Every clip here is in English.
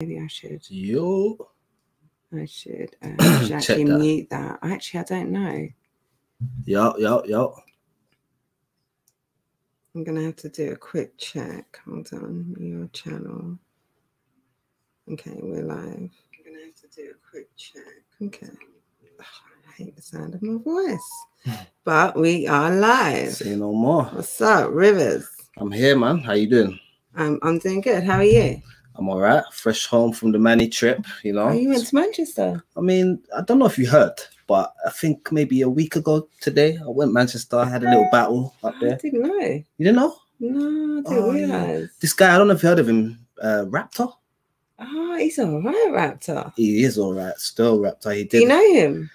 Maybe I should. Yo. I should actually mute that. Actually, I don't know. Yo. I'm going to have to do a quick check. Hold on. Your channel. Okay, we're live. I'm going to have to do a quick check. Okay. Oh, I hate the sound of my voice. But we are live. Say no more. What's up, Rivers? I'm here, man. How you doing? I'm doing good. How are you? I'm all right. Fresh home from the Manny trip, you know. Oh, you went to Manchester? I mean, I don't know if you heard, but I think maybe a week ago today, I went to Manchester. I had a little battle up there. I didn't know. You didn't know? No, I didn't realise. Yeah. This guy, I don't know if you heard of him, Raptor. Oh, he's all right, Raptor. He is all right. Still Raptor. He did. Do you know him?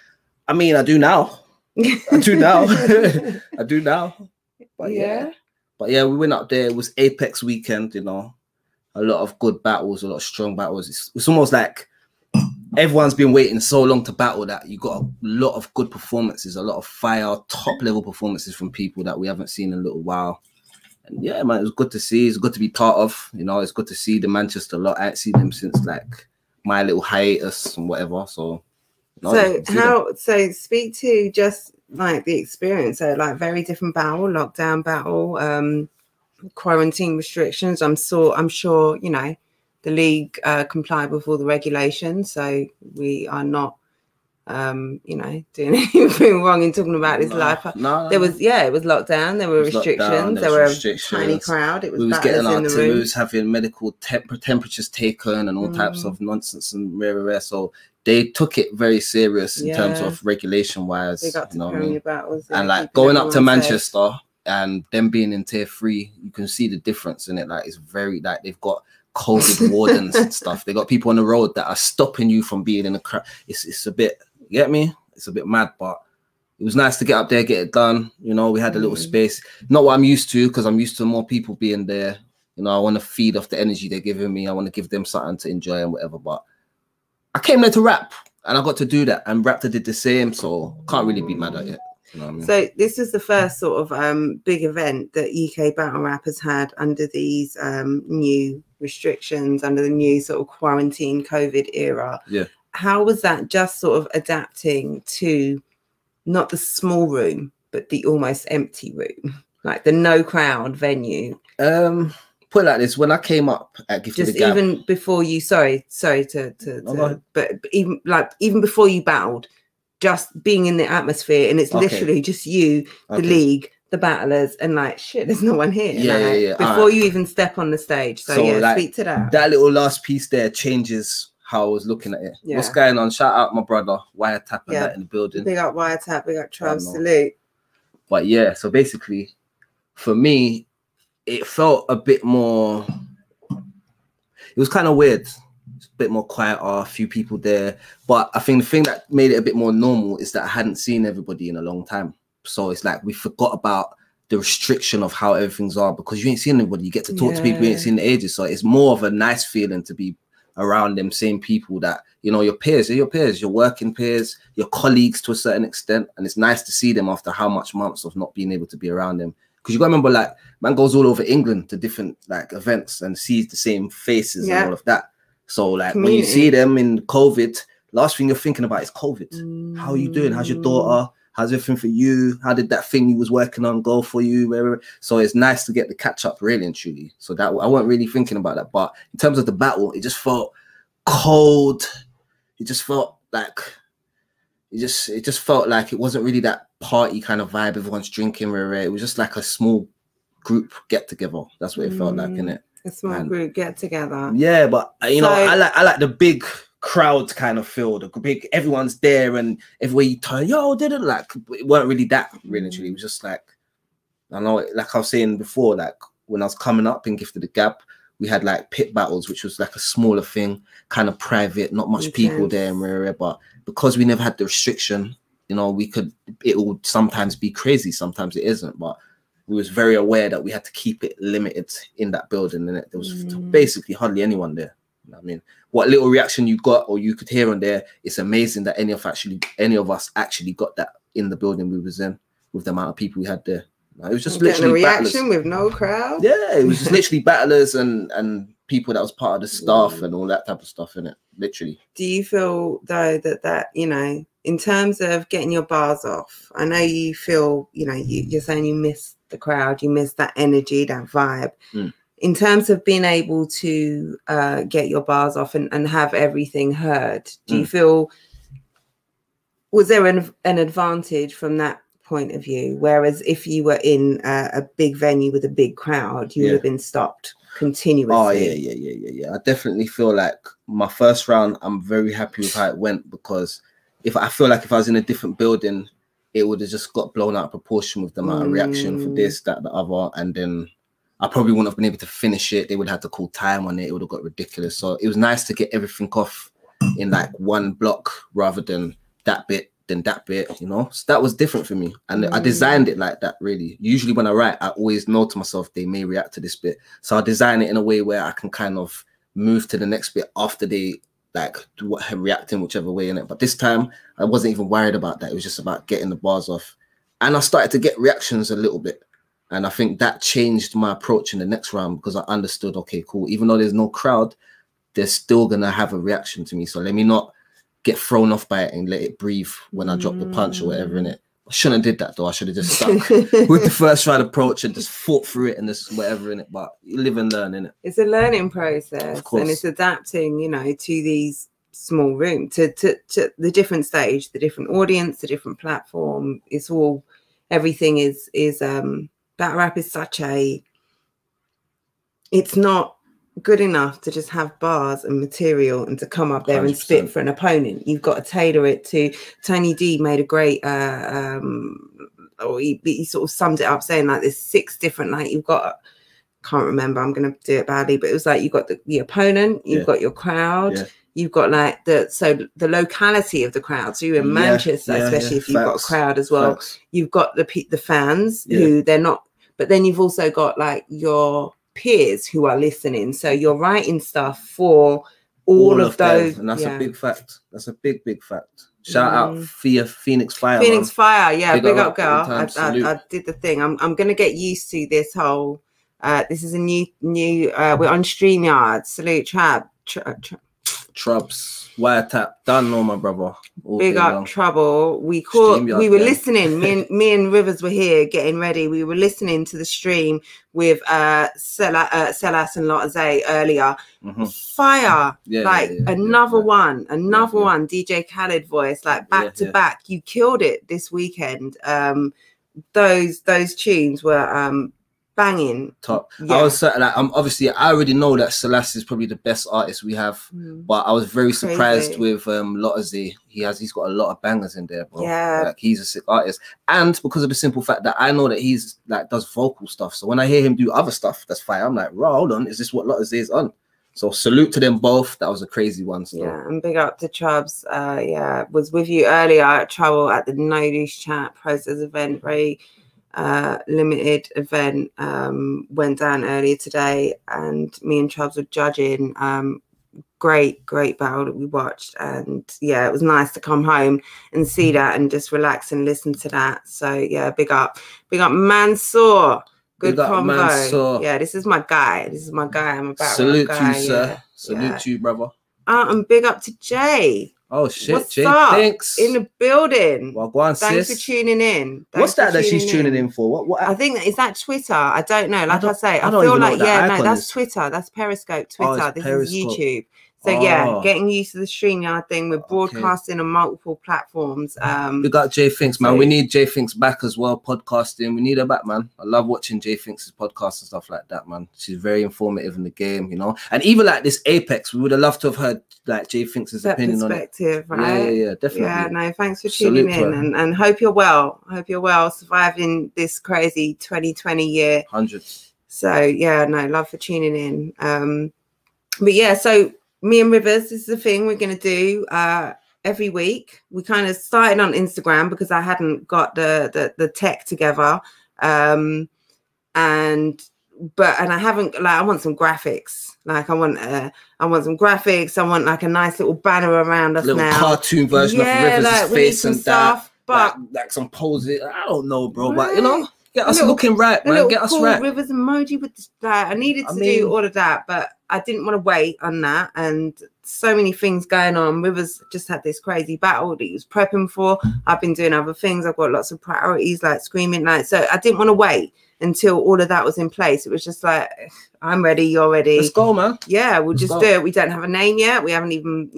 I mean, I do now. I do now. I do now. But yeah. But yeah, we went up there. It was Apex weekend, you know. A lot of good battles, a lot of strong battles. It's almost like everyone's been waiting so long to battle that you got a lot of good performances, a lot of fire, top level performances from people that we haven't seen in a little while. And yeah, man, it was good to see. It's good to be part of. You know, it's good to see the Manchester lot. I ain't seen them since like my little hiatus and whatever. So, so speak to just like the experience. So like very different battle, lockdown battle, quarantine restrictions. I'm sure, you know, the league complied with all the regulations. So we are not you know, doing anything wrong in talking about this life. There was it was lockdown, there were restrictions, there were a tiny crowd, it was getting our we was having medical temperatures taken and all types of nonsense and rare. So they took it very serious in terms of regulation wise. You know what I mean? And like going up to Manchester and them being in tier 3, you can see the difference in it. Like it's very like they've got COVID wardens and stuff. They got people on the road that are stopping you from being in a crowd. It's a bit, you get me? It's a bit mad, but it was nice to get up there, get it done. You know, we had a little space. Not what I'm used to, because I'm used to more people being there. You know, I want to feed off the energy they're giving me. I want to give them something to enjoy and whatever. But I came there to rap, and I got to do that. And Raptor did the same, so can't really be mad at it. You know what I mean? So this is the first sort of big event that UK battle rap has had under these new restrictions, under the new sort of quarantine COVID era. Yeah. How was that just sort of adapting to not the small room, but the almost empty room, like the no crowd venue? Put it like this: when I came up at Gifted the Gab, even before you, but even before you battled, just being in the atmosphere, and it's literally just you, the league, the battlers, and like shit, there's no one here. Yeah. Before you even step on the stage. So yeah, like, speak to that. That little last piece there changes how I was looking at it. Yeah. What's going on? Shout out my brother Wiretap and that in the building. Big up Wiretap, big up Trav, salute. But yeah, so basically for me, it felt a bit more, it was kind of weird. It's a bit more quiet, a few people there. But I think the thing that made it a bit more normal is that I hadn't seen everybody in a long time. So it's like we forgot about the restriction of how everything's are, because you ain't seen anybody. You get to talk to people you ain't seen in ages. So it's more of a nice feeling to be around them same people that, you know, your peers, your working peers, your colleagues to a certain extent. And it's nice to see them after how much months of not being able to be around them. Because you got to remember, like, man goes all over England to different like events and sees the same faces and all of that. So like when you see them in COVID, last thing you're thinking about is COVID. How are you doing? How's your daughter? How's everything for you? How did that thing you was working on go for you? Wherever. So it's nice to get the catch up, really and truly. So that I wasn't really thinking about that. But in terms of the battle, it just felt cold. It just felt like it just felt like it wasn't really that party kind of vibe. Everyone's drinking, it was just like a small group get together. That's what it felt like, innit? A small group get together. Yeah, but you know, I like the big crowd kind of feel, the big, everyone's there and everywhere you turn, didn't like, it weren't really that really. It was just like, I know, like I was saying before, like when I was coming up in Gifted the Gab, we had like pit battles, which was like a smaller thing, kind of private, not much people there and but because we never had the restriction, you know, it would sometimes be crazy, sometimes it isn't, but we was very aware that we had to keep it limited in that building, and there was basically hardly anyone there. You know what I mean? What little reaction you got or you could hear on there, it's amazing that any of us actually got that in the building we was in with the amount of people we had there. Like, it was just Getting a literally reaction battlers. with no crowd. Yeah, it was just literally battlers and people that was part of the staff and all that type of stuff in it. Literally. Do you feel though that you know, in terms of getting your bars off, I know you feel, you know, you're saying you miss the crowd, you miss that energy, that vibe. In terms of being able to get your bars off and have everything heard, do you feel, was there an advantage from that point of view? Whereas if you were in a big venue with a big crowd, you would have been stopped continuously. Oh yeah. I definitely feel like my first round, I'm very happy with how it went, because if I was in a different building, it would have just got blown out of proportion with the amount of reaction for this, that, the other, and then I probably wouldn't have been able to finish it. They would have to call time on it. It would have got ridiculous. So it was nice to get everything off in like one block rather than that bit, then that bit, you know. So that was different for me, and I designed it like that. Really, usually when I write, I always know to myself they may react to this bit, so I design it in a way where I can kind of move to the next bit after they like reacting whichever way in it. But this time I wasn't even worried about that. It was just about getting the bars off, and I started to get reactions a little bit, and I think that changed my approach in the next round, because I understood, okay, cool, even though there's no crowd, they're still gonna have a reaction to me, so let me not get thrown off by it and let it breathe when I drop the punch or whatever in it. I shouldn't have did that though. I should have just stuck with the first round approach and just fought through it and just whatever in it. But you live and learn, innit? It's a learning process, and it's adapting, you know, to these small rooms, to the different stage, the different audience, the different platform. It's all, everything is battle rap is such a, it's not good enough to just have bars and material and to come up there 100%. And spit for an opponent. You've got to tailor it to. Tony D made a great he sort of summed it up saying like there's 6 different, like you've got, can't remember, I'm gonna do it badly, but it was like you've got the opponent, you've got your crowd, you've got like the locality of the crowd. So you're in Manchester, especially if you've got a crowd as well. You've got the fans who they're not, but then you've also got like your peers who are listening, so you're writing stuff for all of those them. And that's a big fact. That's a big fact. Shout out Phoenix Fire, big up girl. I did the thing. I'm gonna get used to this whole this is a new we're on StreamYard. Salute Trubs, Wiretap, don't know my brother. Big up Trouble. We were listening. Me and Rivers were here getting ready. We were listening to the stream with Selas and Lotte earlier. Fire, another one. DJ Khaled voice, like back to back. You killed it this weekend. Those tunes were banging. Top. I was like, obviously I already know that Selas is probably the best artist we have, but I was very surprised with Lotte. He's got a lot of bangers in there, bro. Yeah, like he's a sick artist, and because of the simple fact that I know that he's like does vocal stuff, so when I hear him do other stuff that's fire, I'm like, bro, hold on, is this what Lotte is on? So salute to them both. That was a crazy one. So. Yeah, and big up to Chubbs. Was with you earlier at Trouble at the No Loose Chat Process event. Very limited event went down earlier today, and me and Chubbs were judging. Great battle that we watched, and yeah, it was nice to come home and see that and just relax and listen to that. So yeah, big up Mansour. Good combo. Yeah, this is my guy. I'm about salute you, sir. Salute you, brother. And big up to Jay. Oh shit, what's Jay, up? thanks. In the building. Well, go on, thanks for tuning in. What's that she's tuning in for? What? I think is that Twitter. I don't know. Like I say, I feel like that's Twitter. That's Periscope. Twitter. This is YouTube. So yeah, getting used to the StreamYard thing. We're broadcasting on multiple platforms. We got Jay Finks, man. We need Jay Finks back as well, podcasting. We need her back, man. I love watching Jay Finks' podcast and stuff like that, man. She's very informative in the game, you know. And even like this Apex, we would have loved to have heard like Jay Finks' opinion on it. Right? Yeah, definitely. Yeah, no, thanks for tuning in, and hope you're well. Hope you're well, surviving this crazy 2020 year. Hundreds. So yeah, no, love for tuning in. But yeah, so. Me and Rivers, this is the thing we're going to do every week. We kind of started on Instagram because I hadn't got the tech together. And I haven't, like, I want some graphics. Like I want some graphics. I want like a nice little banner around us now. Little cartoon version of Rivers' face and stuff. But like some poses. I don't know, bro. Right. But you know, Get us looking right, man. Get us cool right. Rivers emoji with that. I needed to do all of that, but I didn't want to wait on that. And so many things going on. Rivers just had this crazy battle that he was prepping for. I've been doing other things. I've got lots of priorities like Screaming Night. So I didn't want to wait until all of that was in place. It was just like, I'm ready, you're ready. Let's go, man. Yeah, we'll just do it. We don't have a name yet. We haven't even,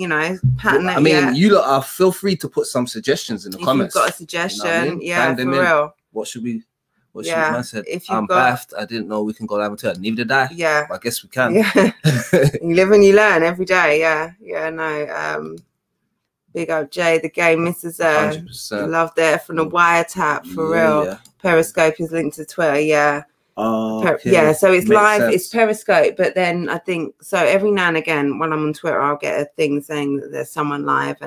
patterned it yet. You lot are, feel free to put some suggestions in the comments. If you've got a suggestion, yeah, for real. What should we? What should man said? I'm baffed. I didn't know we can go live and tell. Neither did I. Yeah, I guess we can. Yeah, you live and you learn every day. Yeah, no. Big up Jay, the game misses. 100%. Love there from the wiretap for real. Yeah. Periscope is linked to Twitter. Yeah. Oh, okay. Yeah, so it's Makes live, sense. It's Periscope, but then I think so every now and again when I'm on Twitter, I'll get a thing saying that there's someone live,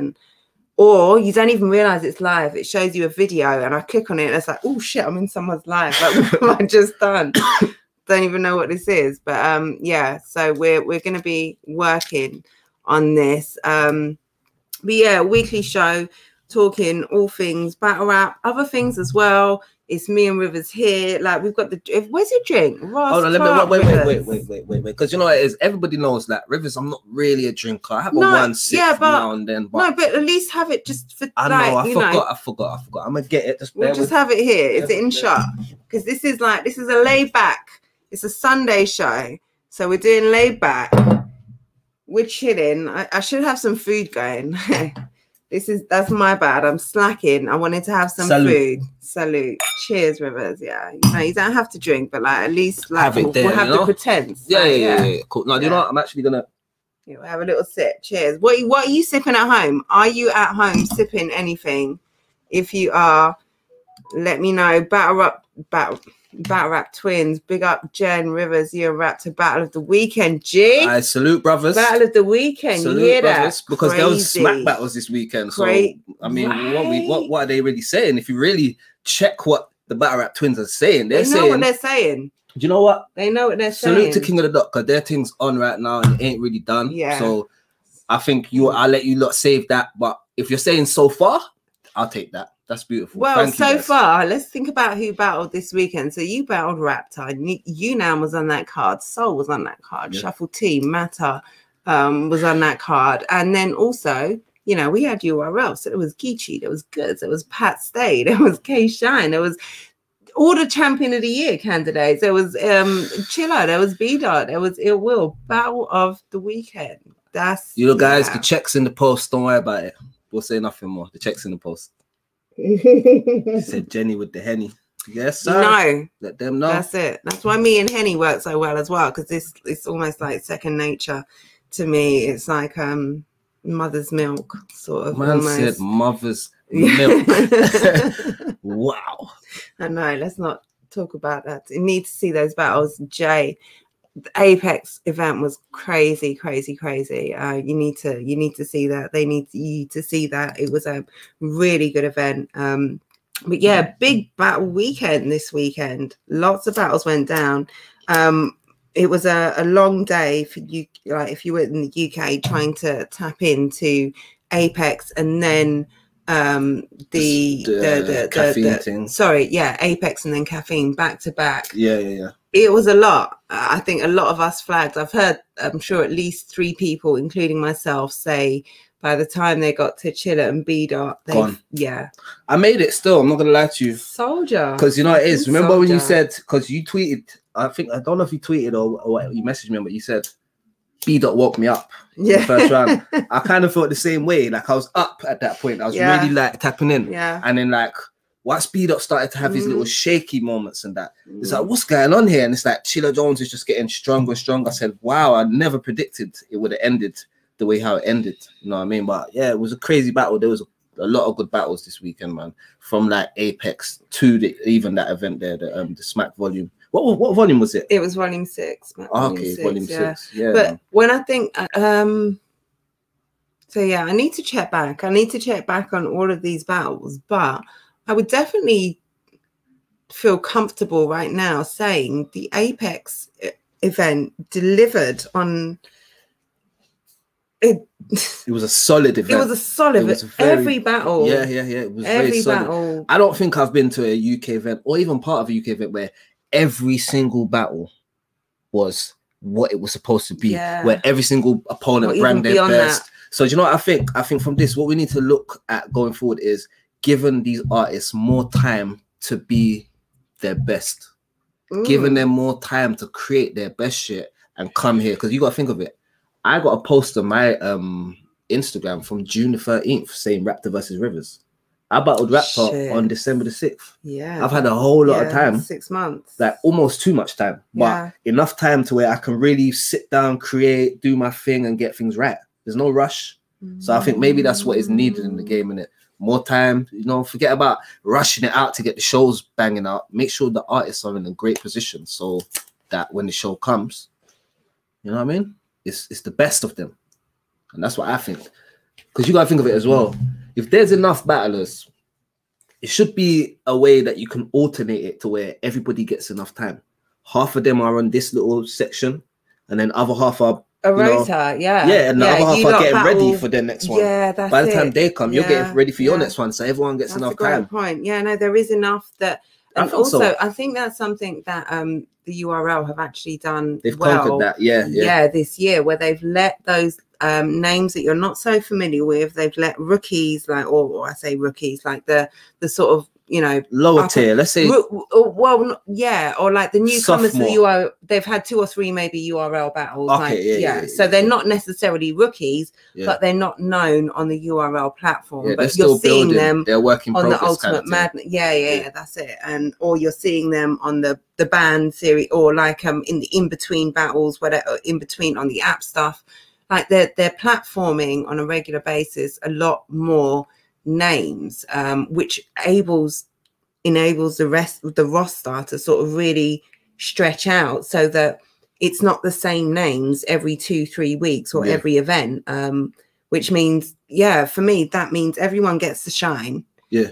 or you don't even realize it's live. It shows you a video, and I click on it, and it's like, oh shit, I'm in someone's live. Like, what have I just done? Don't even know what this is, but yeah. So we're going to be working on this. But yeah, weekly show talking all things battle rap, other things as well. It's me and Rivers here. Like we've got where's your drink? Hold on, wait. Because you know what it is. Everybody knows that Rivers. I'm not really a drinker. I have one sip now and then. But but at least have it just for. I know. I forgot. I'm gonna get it. We'll just have it here. Is it in shot? Because this is a laid back. It's a Sunday show, so we're doing laid back. We're chilling. I should have some food going. That's my bad. I'm slacking. I wanted to have some food. Salute. Cheers, Rivers. Yeah. You don't have to drink, but like at least like have it there, we'll have the pretense. Yeah. Cool. No, you know what? I'm actually gonna we'll have a little sip. Cheers. What are you sipping at home? Are you at home sipping anything? If you are, let me know. Battle Rap Twins. Big up Jen Rivers. You're wrapped to Battle of the Weekend. G. I salute brothers. Battle of the Weekend. Salute you hear brothers, that? because there was smack battles this weekend. So I mean, what are they really saying? If you really check what the Battle Rap Twins are saying, they know what they're saying. Do you know what? They know what they're saying. Salute to King of the Dot, because their thing's on right now and it ain't really done. Yeah. So I think I'll let you lot save that. But if you're saying so far, I'll take that. That's beautiful. Well, so far, let's think about who battled this weekend. So you battled Raptor. You now was on that card. Soul was on that card. Yeah. Shuffle T, Matter was on that card. And then also, we had URL. So there was Geechee, there was Goods, there was Pat Stay, there was K Shine, there was all the Champion of the Year candidates. There was Chilla, there was B-Dot, there was Ill Will. Battle of the Weekend. That's guys, the check's in the post. Don't worry about it. We'll say nothing more. The check's in the post. Said Jenny with the Henny. Yes, sir. No, let them know. That's it. That's why me and Henny work so well as well, because it's almost like second nature to me. It's like mother's milk, sort of. Man almost. Said mother's milk. Wow. I know. Let's not talk about that. You need to see those battles, Jay. The Apex event was crazy. You need to see that. They need you to see that. It was a really good event. But yeah, big battle weekend this weekend. Lots of battles went down. It was a long day for you, like if you were in the UK trying to tap into Apex, and then the caffeine thing. Sorry, yeah, Apex and then caffeine back to back. Yeah. It was a lot. I think a lot of us flagged. I'm sure at least 3 people, including myself, say by the time they got to Chilla and B-Dot, yeah. I made it still. I'm not going to lie to you. Soldier. Because you know it is. Remember when you said, because you tweeted, I don't know if you tweeted or you messaged me, but you said, B-Dot woke me up in the first round. I kind of felt the same way. Like I was up at that point. I was really like tapping in. Yeah. And then like, once B-Dot started to have his little shaky moments and that, it's like, what's going on here? And it's like Chilla Jones is just getting stronger and stronger. I said, wow, I never predicted it would have ended the way how it ended. You know what I mean? But yeah, it was a crazy battle. There was a lot of good battles this weekend, man. From like Apex to even that event there, the Smack volume. What volume was it? It was volume 6. Okay, volume 6. Yeah. But when I think, so yeah, I need to check back. I need to check back on all of these battles, but I would definitely feel comfortable right now saying the Apex event delivered on it was a solid event. It was a solid. Every battle. Yeah. It was every very solid. Battle. I don't think I've been to a UK event or even part of a UK event where every single battle was what it was supposed to be. Where every single opponent brought their best. So do you know what I think? I think from this, what we need to look at going forward is giving these artists more time to be their best. Giving them more time to create their best shit and come here. Because you got to think of it. I got a post on my Instagram from June the 13th saying Raptor versus Rivers. I battled Raptor on December the 6th. Yeah. I've had a whole lot of time. 6 months. Like almost too much time. But enough time to where I can really sit down, create, do my thing and get things right. There's no rush. So I think maybe that's what is needed in the game, innit? More time, you know, forget about rushing it out to get the shows banging out. Make sure the artists are in a great position so that when the show comes, you know what I mean? It's the best of them. And that's what I think. Because you got to think of it as well. If there's enough battlers, it should be a way that you can alternate it to where everybody gets enough time. Half of them are on this little section and then other half are a rota, yeah, and the other half are getting ready for their next one. Yeah, that's by the time they come, you're getting ready for your next one, so everyone gets enough time. That's a great point. Yeah, no, there is enough that, and also I think that's something that the URL have actually done. They've conquered that, yeah, this year, where they've let those names that you're not so familiar with, they've let rookies, like, or I say rookies, like the sort of, you know, lower tier, let's say, well, yeah, or like the newcomers to the URL, they've had 2 or 3 maybe URL battles. Okay, so they're not necessarily rookies, but they're not known on the URL platform. But you're seeing them, they're working on the Ultimate Madness. Yeah, that's it. And or you're seeing them on the band series, or like in the in-between battles, whatever, in between on the app stuff. Like they're platforming on a regular basis a lot more names, which enables the rest of the roster to sort of really stretch out so that it's not the same names every 2-3 weeks or every event, which means, for me, that means everyone gets to shine,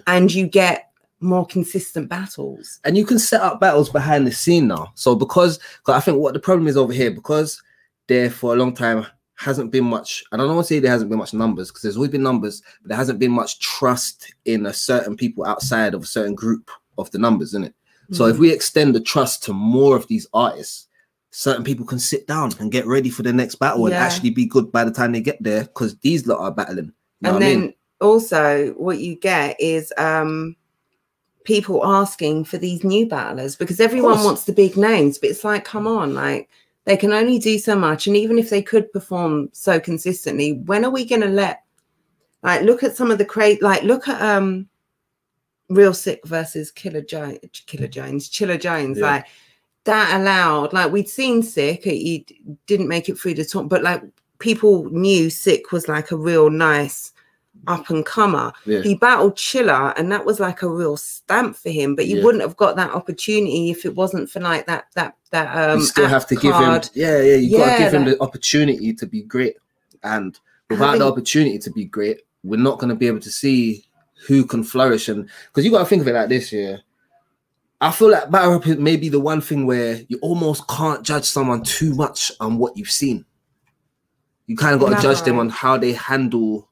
and you get more consistent battles, and you can set up battles behind the scene now. So because I think what the problem is over here, because there for a long time hasn't been much, and I don't want to say there hasn't been much numbers, because there's always been numbers, but there hasn't been much trust in a certain people outside of a certain group of the numbers, isn't it? So if we extend the trust to more of these artists, certain people can sit down and get ready for the next battle and actually be good by the time they get there, because these lot are battling. You know and then also what you get is people asking for these new battlers, because everyone wants the big names, but it's like, come on, like, they can only do so much. And even if they could perform so consistently, when are we going to let, like, look at some of the look at Real Sick versus Chilla Jones, like, that allowed, like, we'd seen Sick, he didn't make it through the top, but like people knew Sick was like a real nice up and comer. He battled Chilla, and that was like a real stamp for him, but you wouldn't have got that opportunity if it wasn't for like that you still have to give him you got to give him the opportunity to be great, and without the opportunity to be great, we're not going to be able to see who can flourish. And because you got to think of it like this, I feel like battle rap is maybe the one thing where you almost can't judge someone too much on what you've seen. You kind of got to judge them on how they handle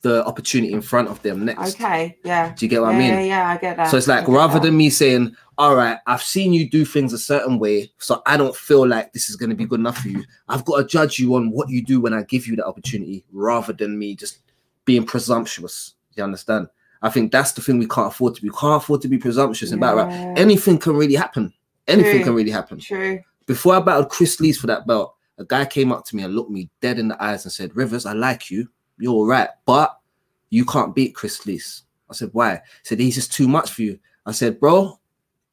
the opportunity in front of them next. Okay, yeah. Do you get what I mean? Yeah, I get that. So it's like, rather than me saying, all right, I've seen you do things a certain way, so I don't feel like this is going to be good enough for you. I've got to judge you on what you do when I give you the opportunity, rather than me just being presumptuous. You understand? I think that's the thing we can't afford to be. We can't afford to be presumptuous in battle rap. Anything can really happen. Anything can really happen. True. Before I battled Chris Lees for that belt, a guy came up to me and looked me dead in the eyes and said, Rivers, I like you. You're all right, but you can't beat Chris Lees. I said, why? He said, he's just too much for you. I said, bro,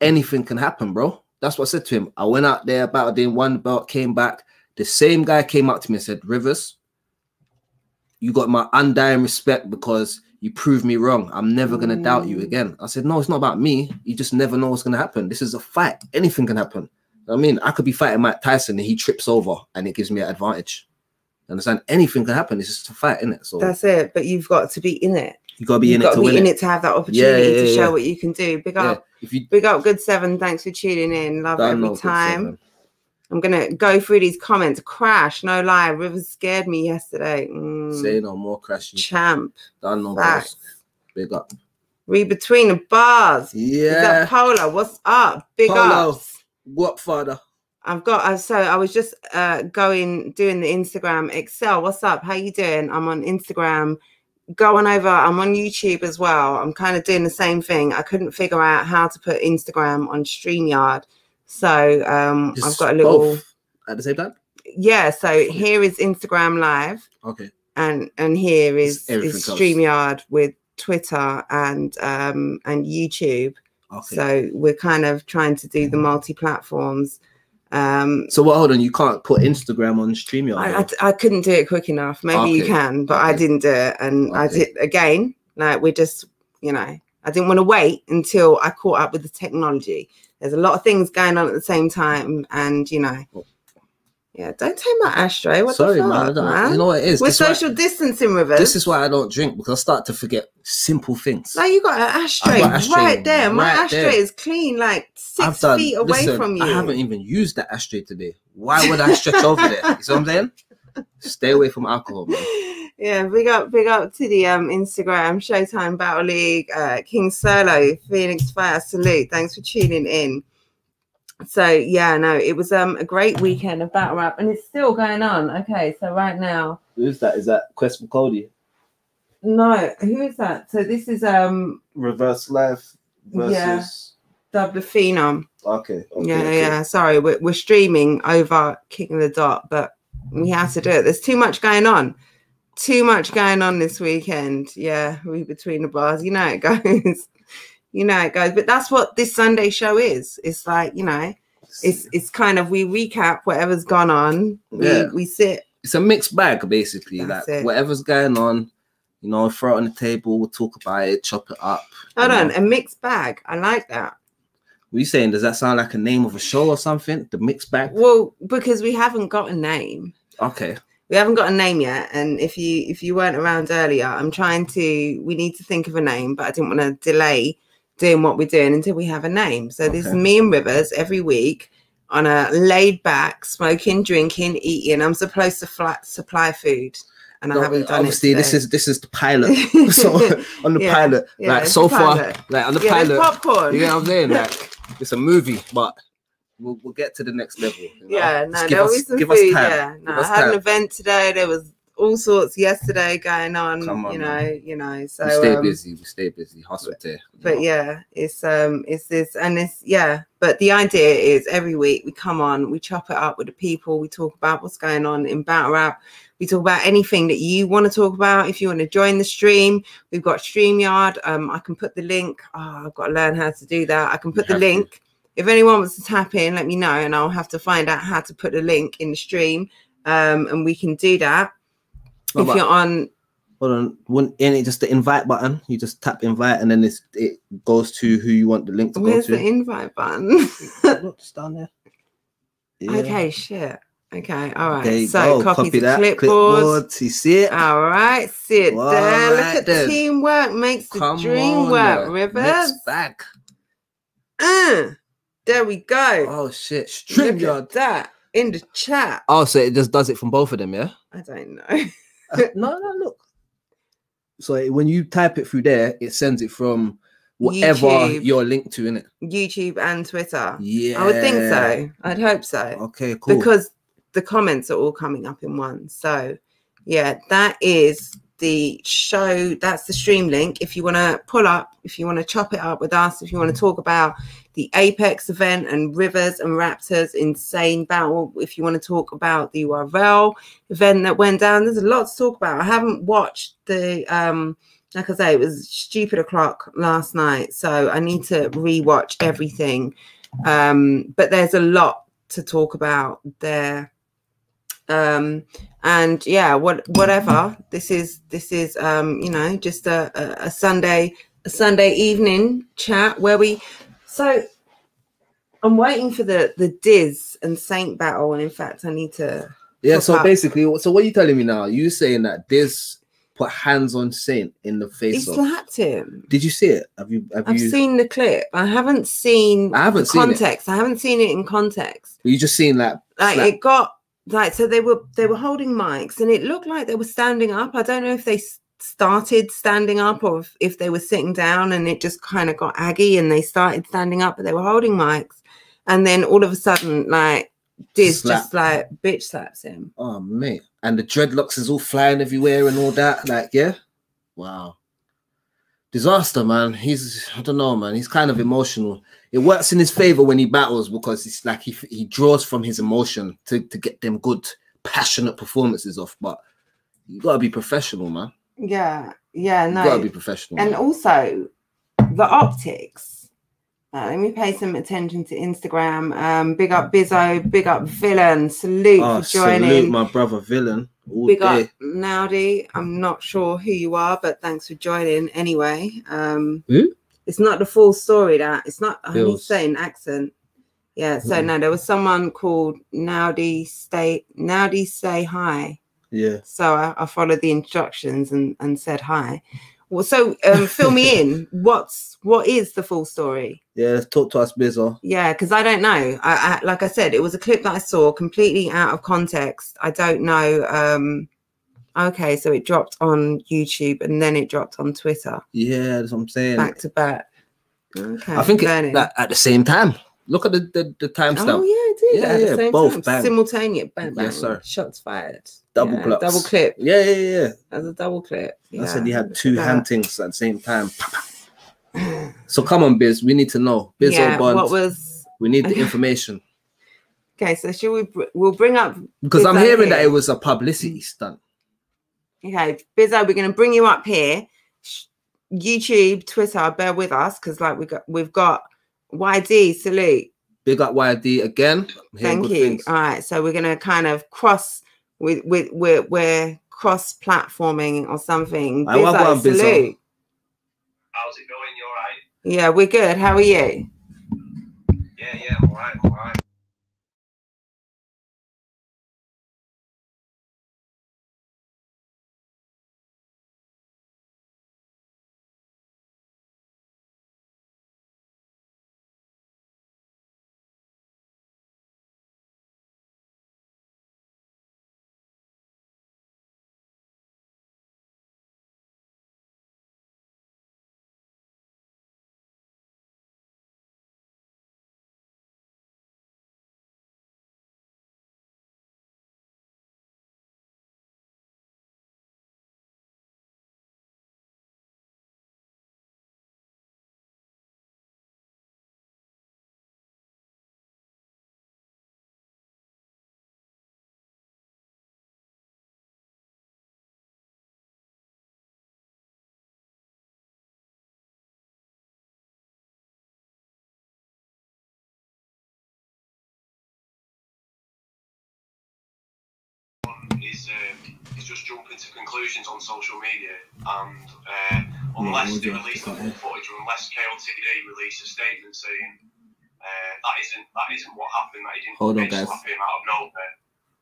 anything can happen, bro. That's what I said to him. I went out there, battled in one belt, came back. The same guy came up to me and said, Rivers, you got my undying respect because you proved me wrong. I'm never going to doubt you again. I said, no, it's not about me. You just never know what's going to happen. This is a fight. Anything can happen. I mean, I could be fighting Mike Tyson and he trips over and it gives me an advantage. Understand? Anything can happen. It's just a fight, isn't it? So that's it. But you've got to be in it. You got to be in it to win it. To have that opportunity to show what you can do. Big up, Good 7. Thanks for tuning in. Love every time. I'm gonna go through these comments. Crash, no lie. Rivers scared me yesterday. Say no more, Crashy. Champ. Done no boss. Big up. Read between the bars. Yeah. Is that Polo? What's up? Big ups. What father? I was just doing the Instagram. Excel, what's up? How you doing? I'm on Instagram. Going over, I'm on YouTube as well. I'm kind of doing the same thing. I couldn't figure out how to put Instagram on StreamYard. So I've got a little both at the same time. Yeah, so here is Instagram Live. Okay. And here is StreamYard with Twitter and YouTube. Okay. So we're kind of trying to do the multi-platforms. So what? Hold on, you can't put Instagram on StreamYard. I couldn't do it quick enough. Maybe you can, but I didn't do it, and I did again. Like we're just, I didn't want to wait until I caught up with the technology. There's a lot of things going on at the same time, and yeah, don't take my ashtray. What the fuck, man? You know what it is? We're social distancing, Rivers. This is why I don't drink, because I start to forget simple things. Like you got an ashtray, right there. My ashtray is clean, like 6 feet away from you. I haven't even used that ashtray today. Why would I stretch over there? You see what I'm saying? Stay away from alcohol, man. Yeah, big up to the Instagram Showtime Battle League, King Solo, Phoenix Fire, salute. Thanks for tuning in. So yeah, no, it was a great weekend of battle rap, and it's still going on. Okay, so right now, who's that? Is that Quest for Cody? No, who is that? So this is Reverse Life versus Dub the Phenom. Okay. Yeah. Sorry, we're streaming over King of the Dot, but we have to do it. There's too much going on. Too much going on this weekend. Yeah, Read between the bars. You know it goes. But that's what this Sunday show is. It's like, it's kind of, we recap whatever's gone on. We sit. It's a mixed bag, basically. That's like it. Whatever's going on, throw it on the table, we'll talk about it, chop it up. Hold on, a mixed bag. I like that. What are you saying? Does that sound like a name of a show or something? The mixed bag? Well, because we haven't got a name. Okay. We haven't got a name yet. And if you weren't around earlier, we need to think of a name, but I didn't want to delay doing what we're doing until we have a name. So this is me and Rivers every week on a laid back, smoking, drinking, eating. I'm supposed to supply food, and I haven't done obviously it today. This is the pilot. So on the pilot, like so far, like on the pilot, popcorn. You know what I'm saying? Like it's a movie, but we'll get to the next level. Yeah, no, there'll be some food. Yeah, no, I had an event today. There was all sorts yesterday going on. So we stay busy, hustle there. But yeah, it's this, and it's but the idea is every week we come on, we chop it up with the people, we talk about what's going on in battle rap, we talk about anything that you want to talk about. If you want to join the stream, we've got StreamYard. I can put the link. I've got to learn how to do that. I can put the link. If anyone wants to tap in, let me know, and I'll have to find out how to put a link in the stream, and we can do that. If you're on, hold on, ain't it just the invite button? You just tap invite, and then it goes to who you want the link to go to. Where's the invite button? Just down there. Yeah. Okay, shit. Okay, all right. There you so go. copy that clipboard. You see it? All right, sit there. Look at the teamwork makes the dream work. Rivers. Mixed bag. There we go. Oh shit! StreamYard. Look at that in the chat. Oh, so it just does it from both of them, yeah? I don't know. No, look. So when you type it through there, it sends it from whatever YouTube, you're linked to, innit? YouTube and Twitter. Yeah. I would think so. I'd hope so. Okay, cool. Because the comments are all coming up in one. So yeah, that is the show. That's the stream link. If you want to pull up, if you want to chop it up with us, if you want to talk about the Apex event and Rivers and Raptors insane battle, if you want to talk about the URL event that went down, there's a lot to talk about. I haven't watched the like I say, it was stupid o'clock last night, so I need to rewatch everything, but there's a lot to talk about there. And yeah, whatever, this is just a Sunday evening chat where so I'm waiting for the Diz and Saint battle, and in fact I need to so basically, so what are you telling me now? You saying that Diz put hands on Saint in the face? He slapped him. Did you see it? I've seen the clip. I haven't seen context. I haven't seen it in context. You just seen like like it got like, so they were holding mics and it looked like they were standing up. I don't know if they started standing up or if they were sitting down, and it just kind of got aggy and they started standing up, but they were holding mics. And then all of a sudden, like, Diz just like bitch slaps him. Oh, mate. And the dreadlocks is all flying everywhere and all that. Like, yeah. Wow. Disaster, man. I don't know, man. He's kind of emotional. It works in his favor when he battles because it's like he draws from his emotion to get them good, passionate performances off. But you got to be professional, man. Yeah, no. You got to be professional. And also, the optics. Let me pay some attention to Instagram. Big up Bizzo, big up Villain. Salute for joining. Salute my brother Villain. Big up Naudi. I'm not sure who you are, but thanks for joining anyway. It's not the full story. It's not. I need to say an accent. Yeah. So no, there was someone called Naudi. Say hi. Yeah. So I followed the instructions and said hi. Well, so fill me in. What is the full story? Yeah, talk to us, Bizzo. Yeah, because I don't know. I like I said, it was a clip that I saw completely out of context. I don't know. Okay, so it dropped on YouTube and then it dropped on Twitter. Yeah, that's what I'm saying. Back to back. Okay. I think at the same time. Look at the timestamp. Oh yeah, it did. Yeah, at the same both time. bang. Simultaneous. Bang, bang. Yes, sir. Shots fired. Double clip. Double clip. Yeah. As a double clip. I said he had two huntings at the same time. So come on, Biz. We need to know. Biz or Bond. We need the information. Okay, so we'll bring up because Bizzo I'm hearing here. That it was a publicity stunt. Okay, Bizzo, we're going to bring you up here. YouTube, Twitter, bear with us because like we've got YD. Salute. Big up YD again. Thank you. Things. All right, so we're going to kind of cross we're cross platforming or something. Bizzo, salute. How's it going? You all right? Yeah, we're good. How are you? Yeah, I'm all right. Is just jumping to conclusions on social media, and unless they release the full footage, or unless KOTD release a statement saying that isn't what happened, that he didn't slap him out of nowhere,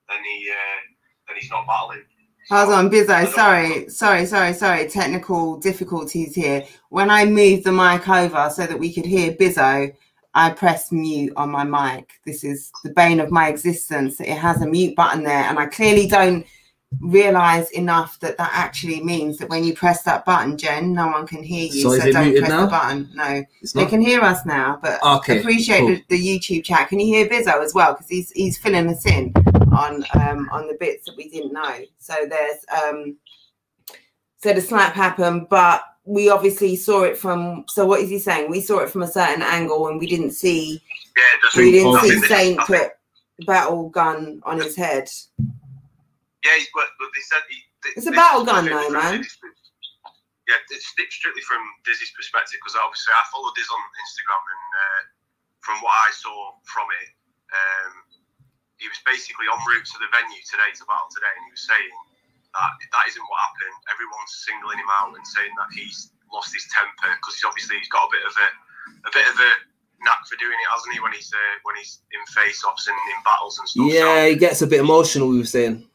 then he's not battling. Hold on, Bizzo. Sorry. Technical difficulties here. When I moved the mic over so that we could hear Bizzo, I pressed mute on my mic. This is the bane of my existence. It has a mute button there, and I clearly don't realize enough that actually means that when you press that button, Jen, no one can hear you. So don't press the button. No, they can hear us now, but okay, appreciate the YouTube chat. Can you hear Bizzo as well? Because he's filling us in on the bits that we didn't know. So there's so the slap happened, but we obviously saw it from. So what is he saying? We saw it from a certain angle, and we didn't see. Yeah, we didn't see Saint put battle gun on his head. Yeah, but they said it's a battle gun, though, man. Yeah, it's strictly from Dizzy's perspective, because obviously I follow Diz on Instagram, and from what I saw from it, he was basically en route to the venue today to battle today, and he was saying that isn't what happened. Everyone's singling him out and saying that he's lost his temper because he's got a bit of a knack for doing it, hasn't he? When he's in face-offs and in battles and stuff. Yeah, he gets a bit emotional. We were saying.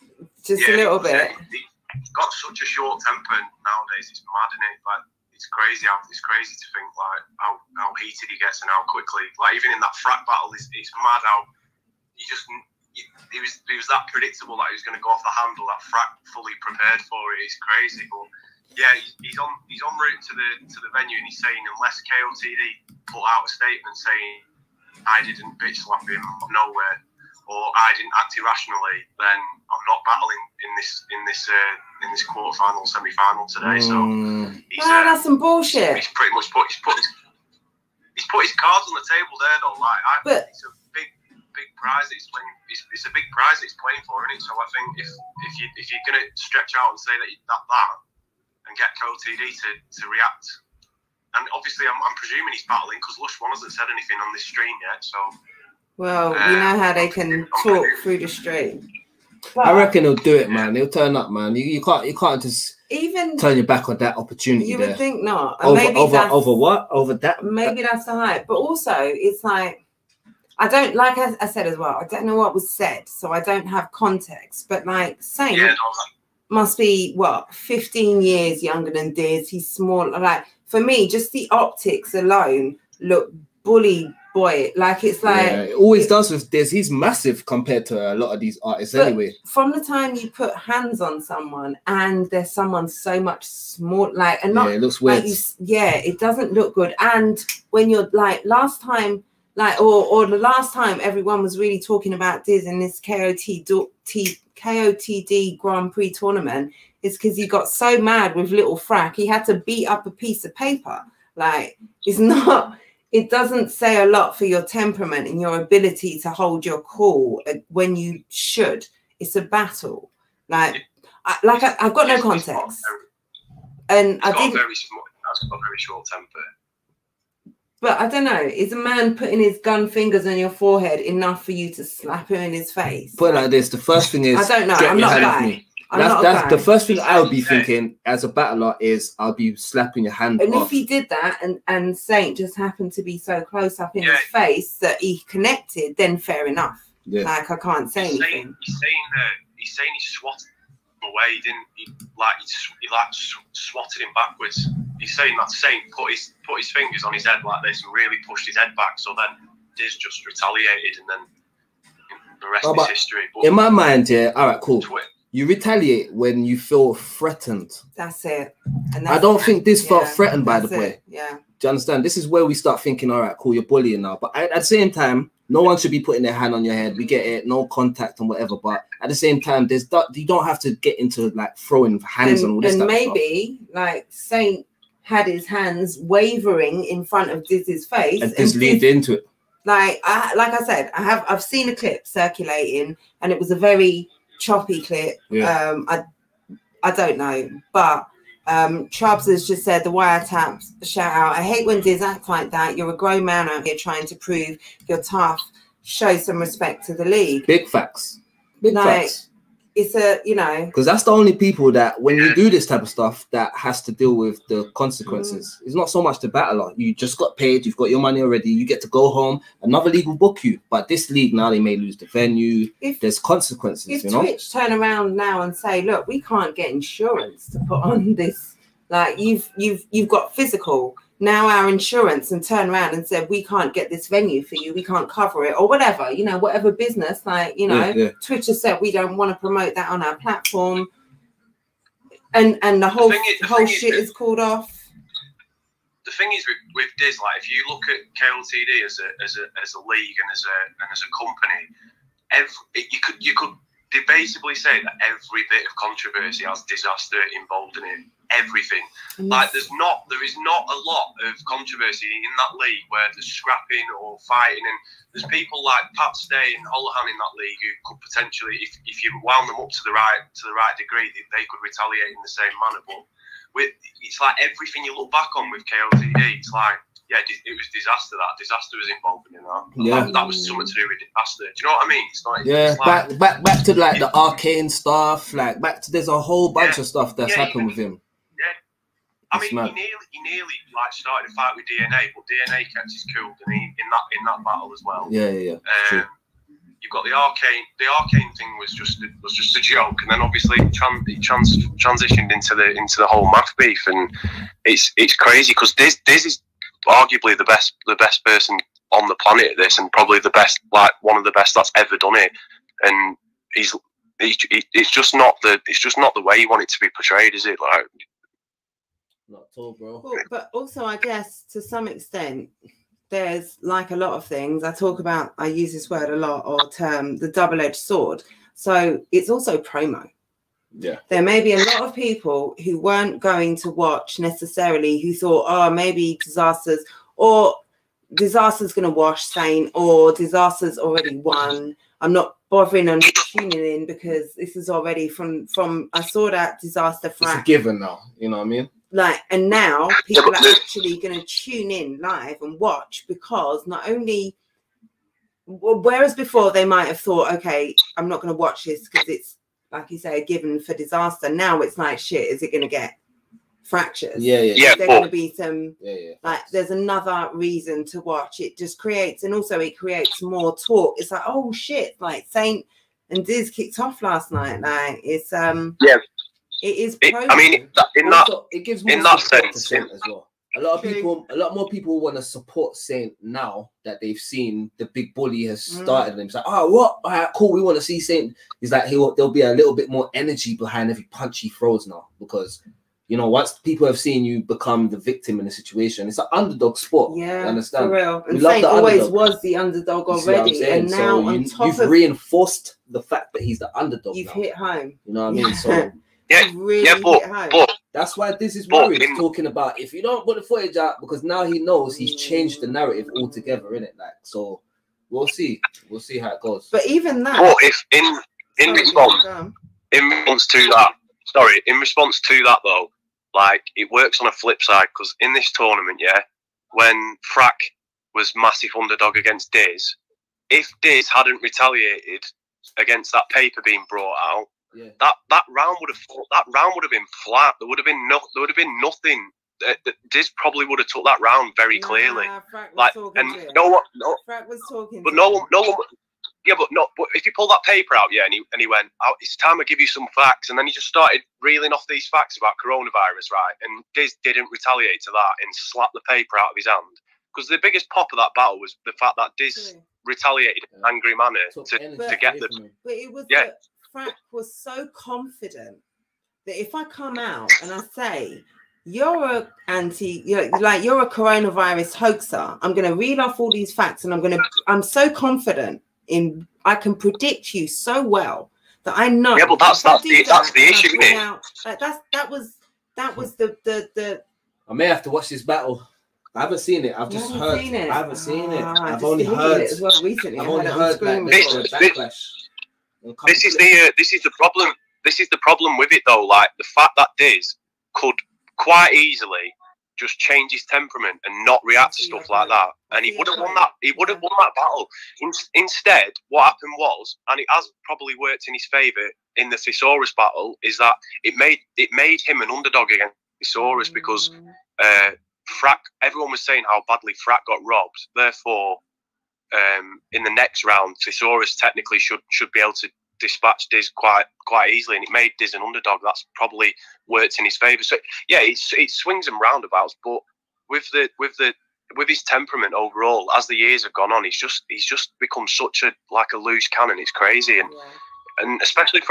Just a little bit. He's got such a short temper nowadays. It's mad, isn't it? Like it's crazy to think like how heated he gets and how quickly. Like even in that frat battle, it's mad how you he was that predictable that he was going to go off the handle. That Frack fully prepared for it. It's crazy, but yeah, he's en route to the venue, and he's saying unless KOTD put out a statement saying I didn't bitch slap him nowhere, or I didn't act irrationally, then I'm not battling in this quarterfinal, semi-final today. So that's some bullshit. He's pretty much put his cards on the table there, though. Like, it's a big prize that he's playing. It's a big prize that he's playing for, isn't it? So I think if you're gonna stretch out and say that and get KOTD to react, and obviously I'm presuming he's battling because Lush One hasn't said anything on this stream yet. So. Well, you know how they can talk through the stream. I reckon he'll do it, man. He'll turn up, man. You can't just even turn your back on that opportunity. You would think not. Over what? Over that? Maybe that's the hype. But also, it's like I don't like I said as well. I don't know what was said, so I don't have context. But like Saint must be what 15 years younger than Diz. He's small. Like for me, just the optics alone look bully. Boy, like it's like it always does with Diz. He's massive compared to a lot of these artists anyway. From the time you put hands on someone and there's someone so much small, like and not it looks weird. Like it doesn't look good. And when you're like last time, like or the last time everyone was really talking about Diz in this KOTD Grand Prix tournament, is because he got so mad with Little Frack he had to beat up a piece of paper. Like it's not. It doesn't say a lot for your temperament and your ability to hold your cool when you should. It's a battle. Like, I've got no context. And I did. That's got a very short temper. But I don't know. Is a man putting his gun fingers on your forehead enough for you to slap him in his face? Put it like this. The first thing is. I don't know. I'm not a guy. That's the first thing I would be thinking as a battler is I'll be slapping your hand off. And if he did that and Saint just happened to be so close up in his face that he connected, then fair enough. Yeah. Like I can't say anything. He's saying he swatted him away. He swatted him backwards. He's saying that Saint put his fingers on his head like this and really pushed his head back. So then Diz just retaliated, and then the rest is history. But in my mind, all right, cool. You retaliate when you feel threatened. That's it. And I don't think this felt threatened by the boy. Yeah. Do you understand? This is where we start thinking, all right, cool, you're bullying now. But at the same time, no one should be putting their hand on your head. We get it, no contact and whatever. But at the same time, you don't have to get into like throwing hands and all this stuff. And maybe like Saint had his hands wavering in front of Diz's face. And Diz leaned into it. Like I said, I've seen a clip circulating and it was a very choppy clip. I don't know, but Chubbs has just said the wiretaps shout out. I hate when Diz acts like that. You're a grown man out here trying to prove you're tough. Show some respect to the league. Big facts. Big facts. It's because that's the only people that when you do this type of stuff that has to deal with the consequences. It's not so much the battler. You just got paid, you've got your money already, you get to go home, another league will book you. But this league now, they may lose the venue. There's consequences. If Twitch turn around now and say, look, we can't get insurance to put on this, like you've got physical. Now our insurance, and turn around and said, we can't get this venue for you, we can't cover it, or whatever, whatever business, like, Twitch has said we don't want to promote that on our platform, and the whole shit is called off. The thing is with Diz, like, if you look at KLTD as a league and as a company, you could debatably say that every bit of controversy has disaster involved in it. Everything. Like there is not a lot of controversy in that league where there's scrapping or fighting, and there's people like Pat Stay and Holohan in that league who could potentially, if you wound them up to the right degree, they could retaliate in the same manner. But it's like everything you look back on with KLTD, it's like, yeah, it was disaster. That disaster was involved in that. Yeah, that was something to do with disaster. Do you know what I mean? It's like, back to like the arcane stuff. Like there's a whole bunch of stuff that's happened with him. I mean, he nearly like started a fight with DNA, but DNA kept his cool in that battle as well. Yeah. You've got the arcane thing was just a joke, and then obviously transitioned into the whole math beef, and it's crazy because Diz is arguably the best person on the planet at this, and probably the best, like one of the best that's ever done it. and it's just not the way you want it to be portrayed, is it? Like, not at all, bro. Well, but also, I guess to some extent, there's like a lot of things I use this word a lot, or term, the double-edged sword. So it's also promo. Yeah. There may be a lot of people who weren't going to watch necessarily, who thought, oh, maybe Disaster's going to wash Saint, or Disaster's already won. I'm not bothering on tuning in because this is already from I saw that Disaster It's a given now, you know what I mean? Like, and now people are actually going to tune in live and watch, because not only, whereas before they might have thought, okay, I'm not going to watch this because it's, like you say, a given for Disaster. Now it's like, shit, is it going to get fractures? Yeah. There's going to be some, like, there's another reason to watch. It just creates, and also it creates more talk. It's like, oh shit, like Saint and Diz kicked off last night. Like, it's it is. It gives more in that sense sense as well. A lot more people want to support Saint now that they've seen the big bully has started them. It's like, oh, what? All right, cool. We want to see Saint. It's like there'll be a little bit more energy behind every punch he throws now, because, you know, once people have seen you become the victim in a situation, it's an underdog sport. Yeah, you understand? For real. And Saint always was the underdog already, and now so you've reinforced the fact that he's the underdog. You've hit home. You know what I mean? So. But that's why this is worried, talking about if you don't put the footage out, because now he knows he's changed the narrative altogether, innit? Like, so we'll see how it goes. But even that, but if in response to that though, like, it works on a flip side, because in this tournament, when Frack was massive underdog against Diz, if Diz hadn't retaliated against that paper being brought out, that round would have been flat. There would have been nothing. Diz probably would have took that round very clearly. Like, and Frack was talking. But no one. Yeah, but if you pull that paper out, and he went, oh, it's time I give you some facts, and then he just started reeling off these facts about coronavirus, right? And Diz didn't retaliate to that and slapped the paper out of his hand, because the biggest pop of that battle was the fact that Diz retaliated in an angry manner to get the. But it was Frack was so confident that if I come out and I say, you're a coronavirus hoaxer, I'm going to read off all these facts, and I'm so confident I can predict you so well that I know. Yeah, but that's the issue, isn't it? Like, that was the. I may have to watch this battle. I haven't seen it. I've just heard. I haven't seen it. I've only heard it as well recently. I've only heard backlash. This is the problem. This is the problem with it, though. Like, the fact that Diz could quite easily just change his temperament and not react to stuff like that, and he would have won that. He would have won that battle. Instead, what happened was, and it has probably worked in his favour in the Thesaurus battle, is that it made him an underdog against Thesaurus, because Frack. Everyone was saying how badly Frack got robbed. Therefore, in the next round, Thesaurus technically should be able to dispatch Diz quite easily, and it made Diz an underdog. That's probably worked in his favour. So yeah, it swings and roundabouts. But with his temperament overall, as the years have gone on, he's just become such a loose cannon. It's crazy, and especially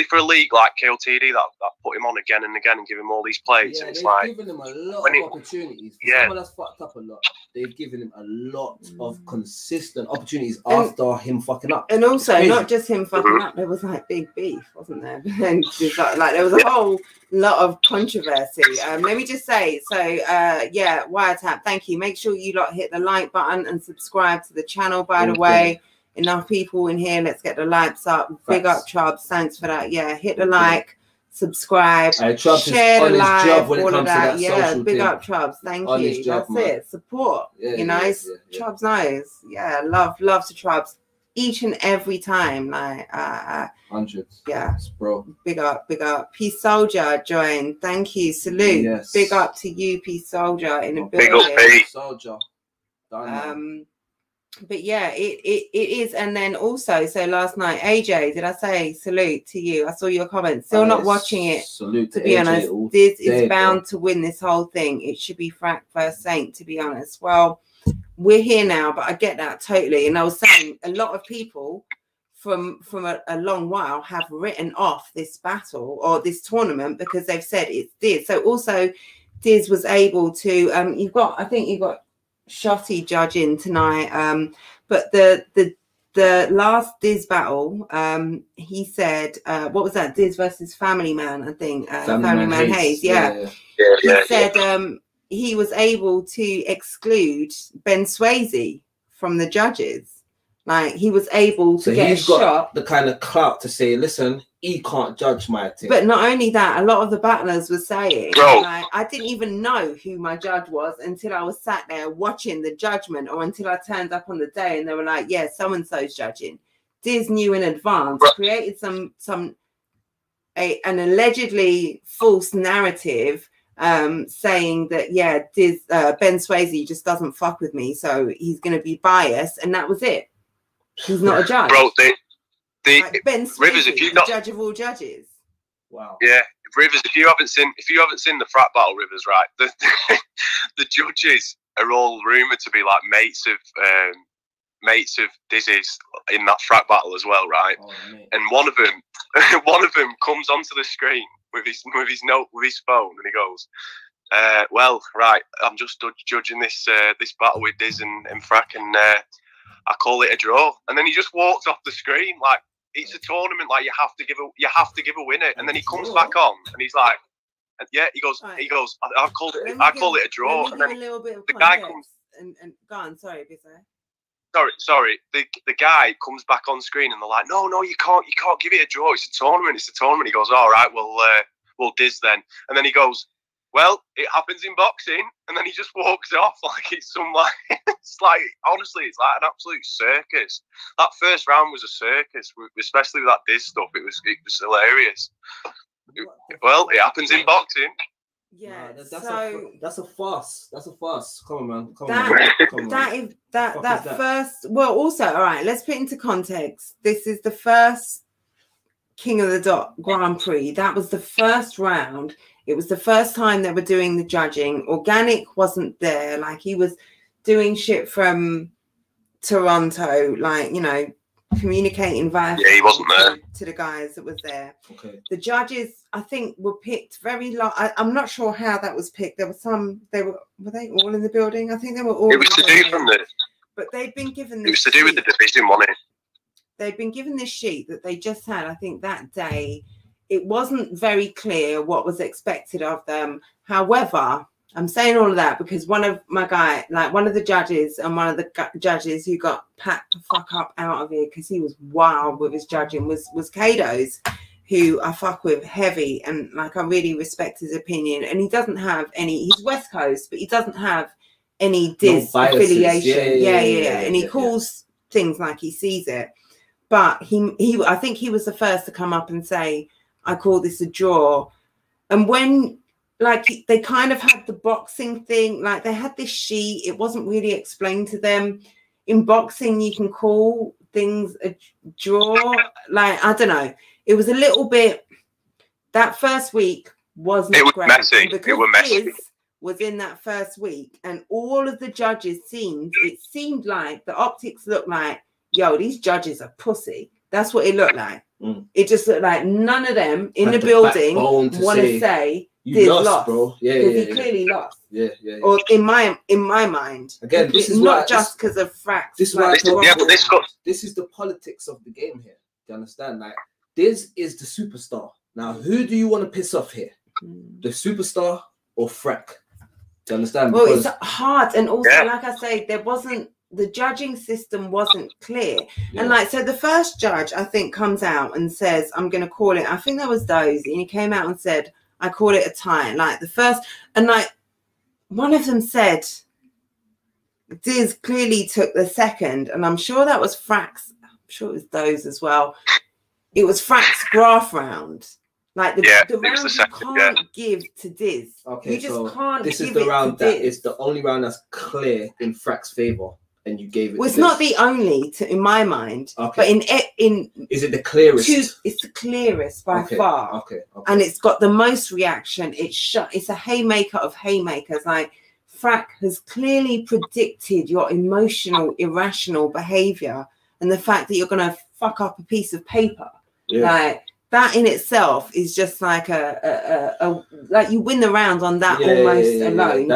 for a league like KOTD that put him on again and again and give him all these plays. Yeah, and it's they've given him a lot of opportunities. Someone that's fucked up a lot, they've given him a lot of consistent opportunities after him fucking up. And also, not just him fucking up, there was like big beef, wasn't there? And like there was a whole lot of controversy. Let me just say, so Wiretap, thank you. Make sure you lot hit the like button and subscribe to the channel, by the way. Enough people in here. Let's get the lights up. Big up, Chubbs. Thanks for that. Yeah, hit the like, subscribe, share the live, all of that. Yeah, big up, Chubbs. Thank you. That's it. Support. Chubbs knows. Yeah, love to Chubbs each and every time. Like hundreds. Yeah, bro. Big up. Peace Soldier joined. Thank you. Salute. Yes. Big up to you, Peace Soldier, in the building. Big up, Peace Soldier. But yeah, it is. And then also, so last night, AJ, did I say salute to you? I saw your comments. Still not watching it. Salute to be honest. This is bound to win this whole thing. It should be Frack versus Saint, to be honest. Well, we're here now, but I get that totally. And I was saying, a lot of people from a long while have written off this battle or this tournament because they've said it's Diz. So also Diz was able to I think you've got Shotty judging tonight, but the last Diz battle, he said what was that, Diz versus Family Man, I think, Family Man Hayes. Yeah. He said he was able to exclude Ben Swayze from the judges. Like, he was able to get a shot. The kind of clout to say, listen, he can't judge my thing. But not only that, a lot of the battlers were saying, like, I didn't even know who my judge was until I was sat there watching the judgment, or until I turned up on the day and they were like, yeah, so-and-so's judging. Diz knew in advance, created an allegedly false narrative, saying that, yeah, Diz, Ben Swayze just doesn't fuck with me, so he's going to be biased, and that was it. He's not a judge, bro. Like Ben Swayze, Rivers, if you not judge of all judges. Wow. Yeah, Rivers. If you haven't seen the frat battle, Rivers, right? The judges are all rumored to be like mates of Dizzy's in that frat battle as well, right? Oh, and one of them comes onto the screen with his phone, and he goes, well, right, I'm just judging this battle with Diz and Frack, and I call it a draw. And then he just walks off the screen like it's a tournament, like you have to give a winner. And then he comes back on and he's like, yeah, he goes, I call it a draw. And then the guy comes and go on, sorry, Bizarre. Sorry. The guy comes back on screen and they're like, no, you can't give it a draw. It's a tournament. He goes, all right, we'll Diz then. And then he goes, well, it happens in boxing. And then he just walks off like it's some like, it's like, honestly, it's like an absolute circus. That first round was a circus, especially with that Diz stuff. It was hilarious. Well, it happens in boxing. Yeah, that's a farce. That's a farce. Come on, man. That first. Well, also, all right. Let's put it into context. This is the first King of the Dot Grand Prix. That was the first round. It was the first time they were doing the judging. Organic wasn't there. Like, he was doing shit from Toronto. Like, you know, communicating via he wasn't there to the guys that was there. Okay. The judges, I think, were picked very low. I'm not sure how that was picked. There was some. Were they all in the building? I think they were all. It was to do from the. But they've been given. It was to do with the division, wasn't it? They've been given this sheet that they just had. I think that day, it wasn't very clear what was expected of them. However, I'm saying all of that because one of the judges and one of the judges who got packed the fuck up out of here because he was wild with his judging was Kado's, who I fuck with heavy, and like I really respect his opinion. And he doesn't have any. He's West Coast, but he doesn't have any Diz affiliation. Yeah. And he calls things like he sees it. But he I think he was the first to come up and say, I call this a draw. And when, like, they kind of had the boxing thing, like they had this sheet, it wasn't really explained to them. In boxing, you can call things a draw. Like, I don't know. It was a little bit, that first week wasn't great. Messy. It was messy. Diz was in that first week, and all of the judges seemed like the optics looked like, yo, these judges are pussy. That's what it looked like. It just looked like none of them in the building want to say Diz lost, bro. Because he clearly lost. Yeah. Or in my mind. Again, this is not just because of Frax. This is the politics of the game here. Do you understand? Like, Diz is the superstar. Now, who do you want to piss off here? The superstar or Frack? Do you understand? Well, it's hard, and also, like I say, the judging system wasn't clear. And like, so the first judge, I think, comes out and says, I'm going to call it, I think that was Dozy, and he came out and said, I call it a tie. Like the first, and like one of them said, Diz clearly took the second, and I'm sure that was Frack's, I'm sure it was Doze as well. It was Frack's graph round. Like the round you can't give to Diz. Okay, you just can't. This is the round that is the only round that's clear in Frack's favor. And you gave it. Well, it's not the only, in my mind, but in is it the clearest? It's the clearest by far. Okay. And it's got the most reaction. It's a haymaker of haymakers. Like, Frack has clearly predicted your emotional, irrational behavior, and the fact that you're going to fuck up a piece of paper. Yeah. Like that in itself is just like like you win the round on that almost alone.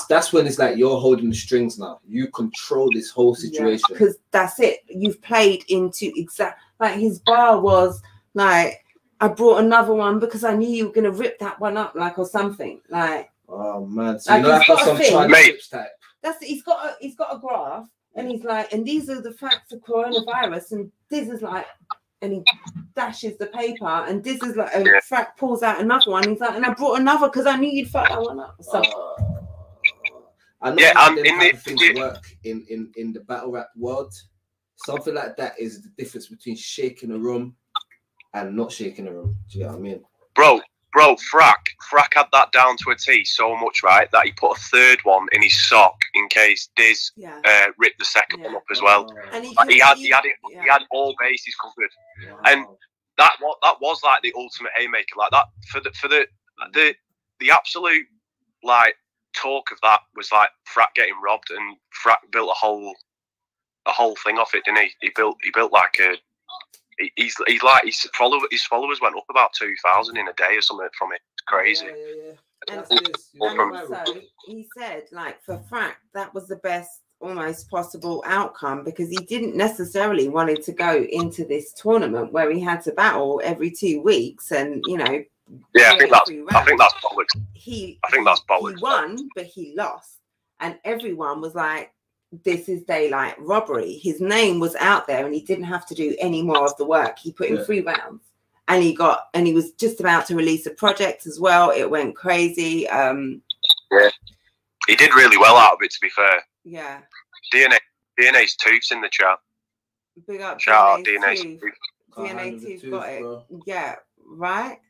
That's when it's like you're holding the strings now. You control this whole situation. Because that's it. You've played into like his bar was like, I brought another one because I knew you were gonna rip that one up, like, or something. Like, oh man, so like, you know that's some transcripts type. That's it. He's got a graph, and he's like, and these are the facts of coronavirus, and this is like, and he dashes the paper, and this is like, and Frack pulls out another one. He's like, and I brought another because I knew you'd fuck that one up. So, I know how them type of things work in the battle rap world. Something like that is the difference between shaking a room and not shaking a room. Do you get what I mean? Bro, Frack had that down to a T so much, right, that he put a third one in his sock in case Diz ripped the second one up as well. And he had all bases covered. Wow. And that was like the ultimate haymaker. Like that for the absolute like talk of that was like Frack getting robbed, and Frack built a whole thing off it, didn't he? He built like a his followers went up about 2,000 in a day or something from it. It's crazy. And also, he said, like, for Frack, that was the best almost possible outcome, because he didn't necessarily wanted to go into this tournament where he had to battle every 2 weeks, and I think that's bollocks. He won, but he lost, and everyone was like, this is daylight robbery. His name was out there, and he didn't have to do any more of the work. He put in 3 rounds, and he was just about to release a project as well. It went crazy. He did really well out of it, to be fair. Yeah. DNA's Tooth's in the chat. Big up. Shout out DNA's Tooth. DNA Tooth got it. Bro. Yeah, right?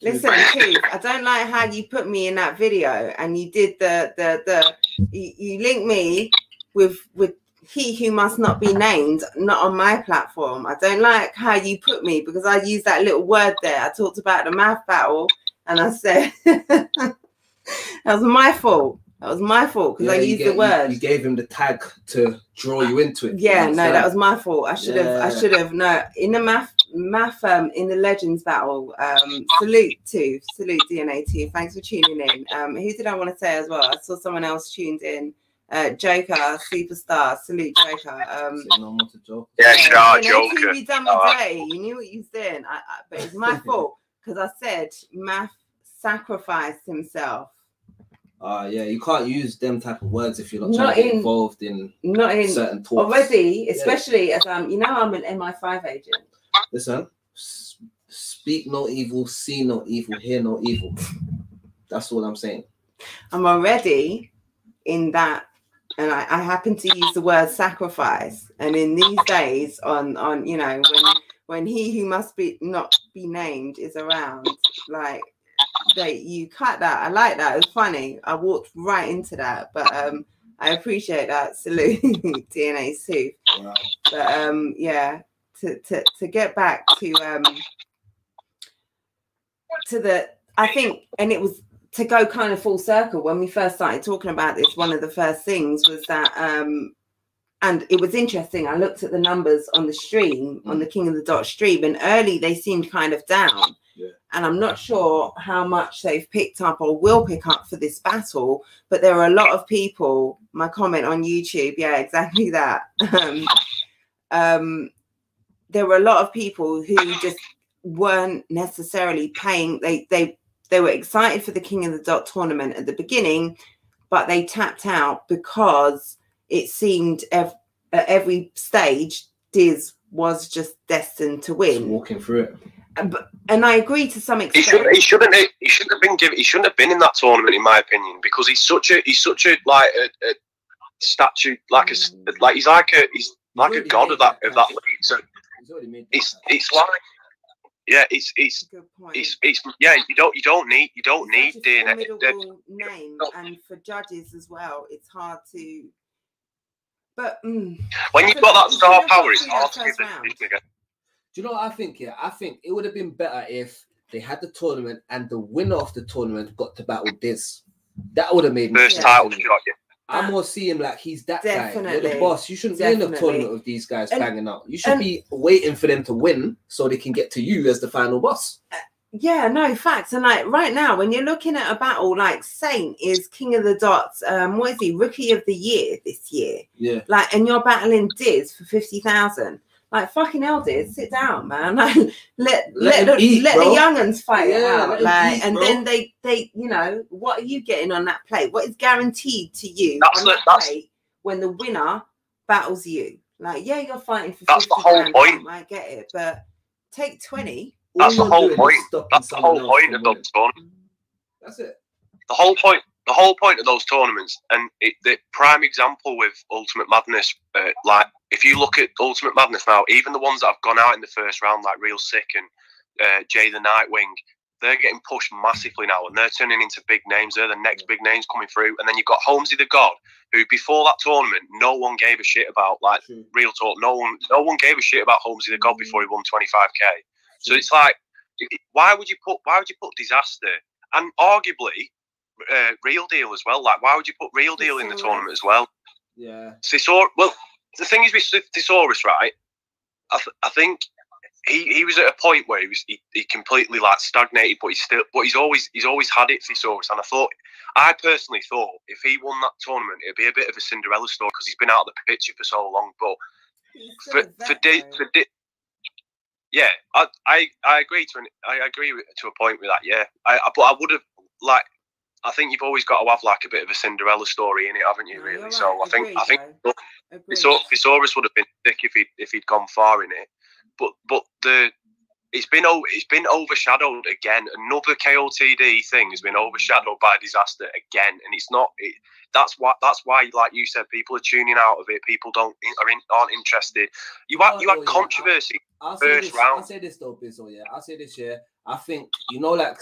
Listen, Tooth, I don't like how you put me in that video, and you did you linked me with he who must not be named, not on my platform. I don't like how you put me, because I used that little word there. I talked about the math battle, and I said that was my fault. That was my fault, because I used the word. You gave him the tag to draw you into it. Yeah, no, that was my fault. I should have. No, in the math in the Legends battle. Salute DNA Tooth. Thanks for tuning in. Who did I want to say as well? I saw someone else tuned in. Joker, superstar. Salute Joker. Yeah, shout out Joker. You done my day. You knew what you was doing. But it's my fault, because I said Math sacrificed himself. Yeah, you can't use them type of words if you're not trying to get involved in certain talks. Already, especially as I'm an MI5 agent. Listen, speak no evil, see no evil, hear no evil. That's what I'm saying. I'm already in that, and I happen to use the word sacrifice. And in these days, on when he who must be not be named is around, like, you cut that. I like that. It's funny. I walked right into that, but I appreciate that. Salute DNA Tooth. Wow. But yeah, to get back to the, I think, and it was to go kind of full circle when we first started talking about this. One of the first things was that and it was interesting. I looked at the numbers on the stream, on the King of the Dot stream, and early they seemed kind of down. Yeah. And I'm not sure how much they've picked up or will pick up for this battle, but there are a lot of people. My comment on YouTube, yeah, exactly that. There were a lot of people who just weren't necessarily paying. They were excited for the King of the Dot tournament at the beginning, but they tapped out because it seemed at every stage Diz was just destined to win. Just walking through it. And I agree to some extent. He shouldn't have been in that tournament, in my opinion, because he's such a like a statue, he's like a god of that league. So it's like, yeah, it's yeah, you don't need DNA name, and for judges as well, it's hard to. But when you've got that star power, it's hard to give it again. Do you know what I think? Yeah, I think it would have been better if they had the tournament and the winner of the tournament got to battle Diz. That would have made first title shot. I'm more seeing like he's that guy. Definitely. You're the boss. You shouldn't be in a tournament with these guys banging out. You should be waiting for them to win so they can get to you as the final boss. Yeah, no, facts. And like right now, when you're looking at a battle, like Saint is King of the Dots. What is he? Rookie of the Year this year. Yeah. Like, and you're battling Diz for 50,000. Like, fucking hell, Diz, sit down, man. Like, let the young'uns fight it out. Like, and then they, you know, what are you getting on that plate? What is guaranteed to you on that plate when the winner battles you? Like, yeah, you're fighting for 50 That's the whole point. I get it, but take 20. That's the whole point. That's the whole point of those tournaments. That's it. The whole point. The whole point of those tournaments, and the prime example with Ultimate Madness, like if you look at Ultimate Madness now, even the ones that have gone out in the first round, like Real Sick and Jay the Nightwing, they're getting pushed massively now, and they're turning into big names. They're the next big names coming through. And then you've got Holmesy the God, who before that tournament, no one gave a shit about. Like real talk, no one gave a shit about Holmesy the God before he won 25k. So it's like, why would you put Disaster and arguably Real Deal as well? Like, why would you put Real Deal in the tournament as well? Yeah. Well, the thing is with Thesaurus, right? I think he was at a point where he completely like stagnated, but he's always had it, Thesaurus. And I personally thought if he won that tournament, it'd be a bit of a Cinderella story because he's been out of the picture for so long. But yeah, I agree to a point with that. Yeah, but I would have like. I think you've always got to have like a bit of a Cinderella story in it, haven't you? Really. Right. So I think Thesaurus would have been sick if he'd gone far in it. But it's been overshadowed again. Another KOTD thing has been overshadowed by Disaster again, and it's not. That's why, like you said, people are tuning out of it. People aren't interested. You had controversy first round. I'll say this though, Bizzle. Yeah, I'll say this. Yeah, I think like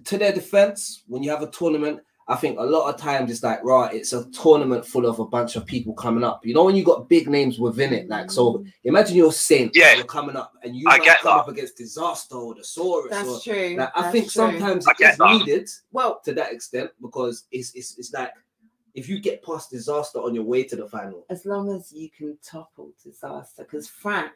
to their defense, when you have a tournament, I think a lot of times it's like, right, it's a tournament full of a bunch of people coming up. You know, when you got big names within it, like, so imagine you're Saint, you're coming up, and you might come up against Disaster or the Saurus. That's true. Like, I think sometimes it's needed, to that extent, because it's like, if you get past Disaster on your way to the final. As long as you can topple Disaster, because Frank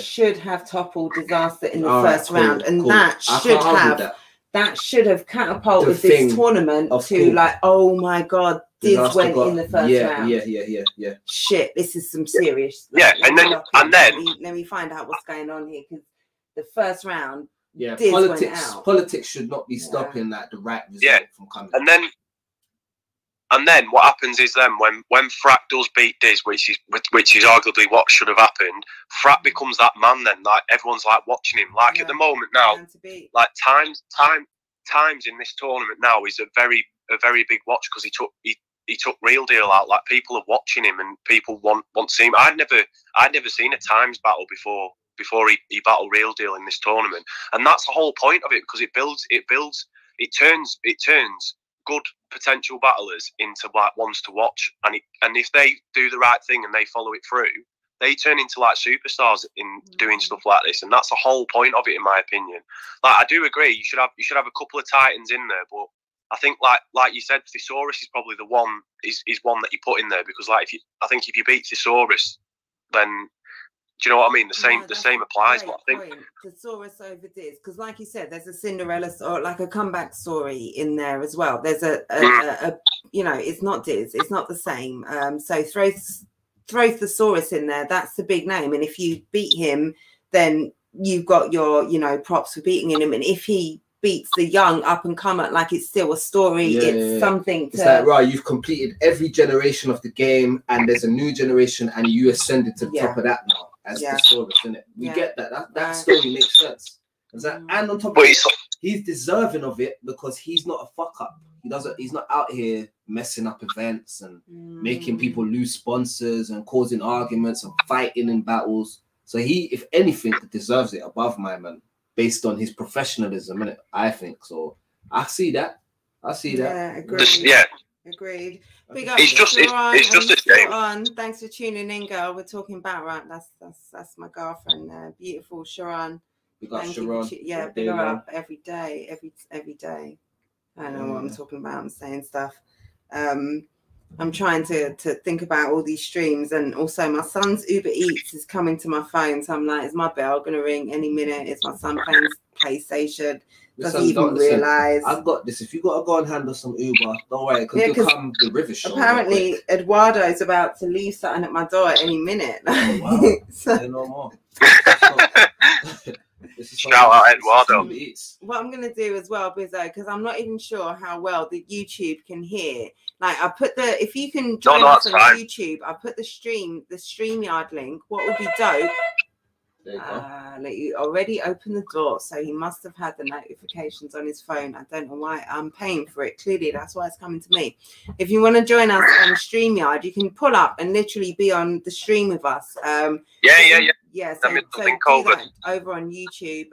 should have toppled Disaster in the first round, and that should have catapulted this tournament to like, oh my God, Diz went in the first round. Yeah. Shit, this is some serious. And then let me find out what's going on here, because the first round, Diz politics should not be stopping like the right result from coming. And then what happens is then when Frak does beat Diz, which is arguably what should have happened, Frak becomes that man then. Like everyone's like watching him. Like at the moment now, like times in this tournament now is a very big watch because he took Real Deal out. Like people are watching him and people want to see him. I'd never seen a times battle before he battled Real Deal in this tournament, and that's the whole point of it, because it turns good potential battlers into like ones to watch, and if they do the right thing and they follow it through, they turn into like superstars in doing stuff like this, and that's the whole point of it, in my opinion. Like I do agree, you should have a couple of titans in there, but I think like you said, Thesaurus is probably the one is one that you put in there, because like if you beat Thesaurus, then do you know what I mean? The same applies. But I think Thesaurus over Diz, because like you said, there's a Cinderella or like a comeback story in there as well. There's a it's not Diz, it's not the same. So throw Thesaurus in there. That's the big name, and if you beat him, then you've got your props for beating him. And if he beats the young up and comer, like it's still a story. Something. It's like, right, you've completed every generation of the game, and there's a new generation, and you ascended to the top of that now. As Thesaurus, isn't it? We get that story makes sense. And on top of it, he's deserving of it because he's not a fuck up. He's not out here messing up events and making people lose sponsors and causing arguments and fighting in battles. So he, if anything, deserves it above my man, based on his professionalism, innit? I think so. I see that. Yeah, agreed. Big up, it's just a shame. Thanks for tuning in, girl. We're talking about right. That's my girlfriend, beautiful Sharon. We got Sharon. Big her up every day. I don't know what I'm talking about. I'm saying stuff. I'm trying to think about all these streams, and also my son's Uber Eats is coming to my phone. So I'm like, is my bell gonna ring any minute? Is my son playing PlayStation? Does he even realise? I've got this. If you gotta go and handle some Uber, don't worry, because you'll come the river show. Apparently, Eduardo's about to leave something at my door any minute. Oh, wow. So, say no more. Shout out Eduardo. What I'm gonna do as well, Bizzo, because I'm not even sure how well the YouTube can hear. Like, I put the, if you can join us on YouTube, I put the StreamYard link. What would be dope? Like, you already opened the door, so he must have had the notifications on his phone. I don't know why. I'm paying for it. Clearly, that's why it's coming to me. If you want to join us on StreamYard, you can pull up and literally be on the stream with us. Yeah. So do that over on YouTube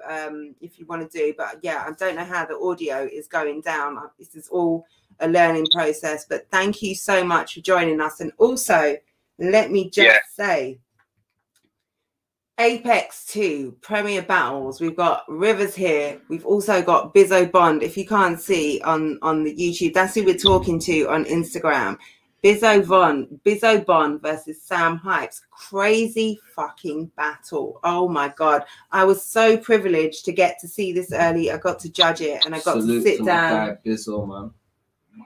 if you want to do. But yeah, I don't know how the audio is going down. This is all a learning process. But thank you so much for joining us. And also, let me just say, Apex 2 Premier Battles. We've got Rivers here. We've also got Bizzo Bond. If you can't see on the YouTube, that's who we're talking to on Instagram. Bizzo Bond versus Sam Hypes. Crazy fucking battle. Oh my God. I was so privileged to get to see this early. I got to judge it and I got to sit down. Bizzo, man.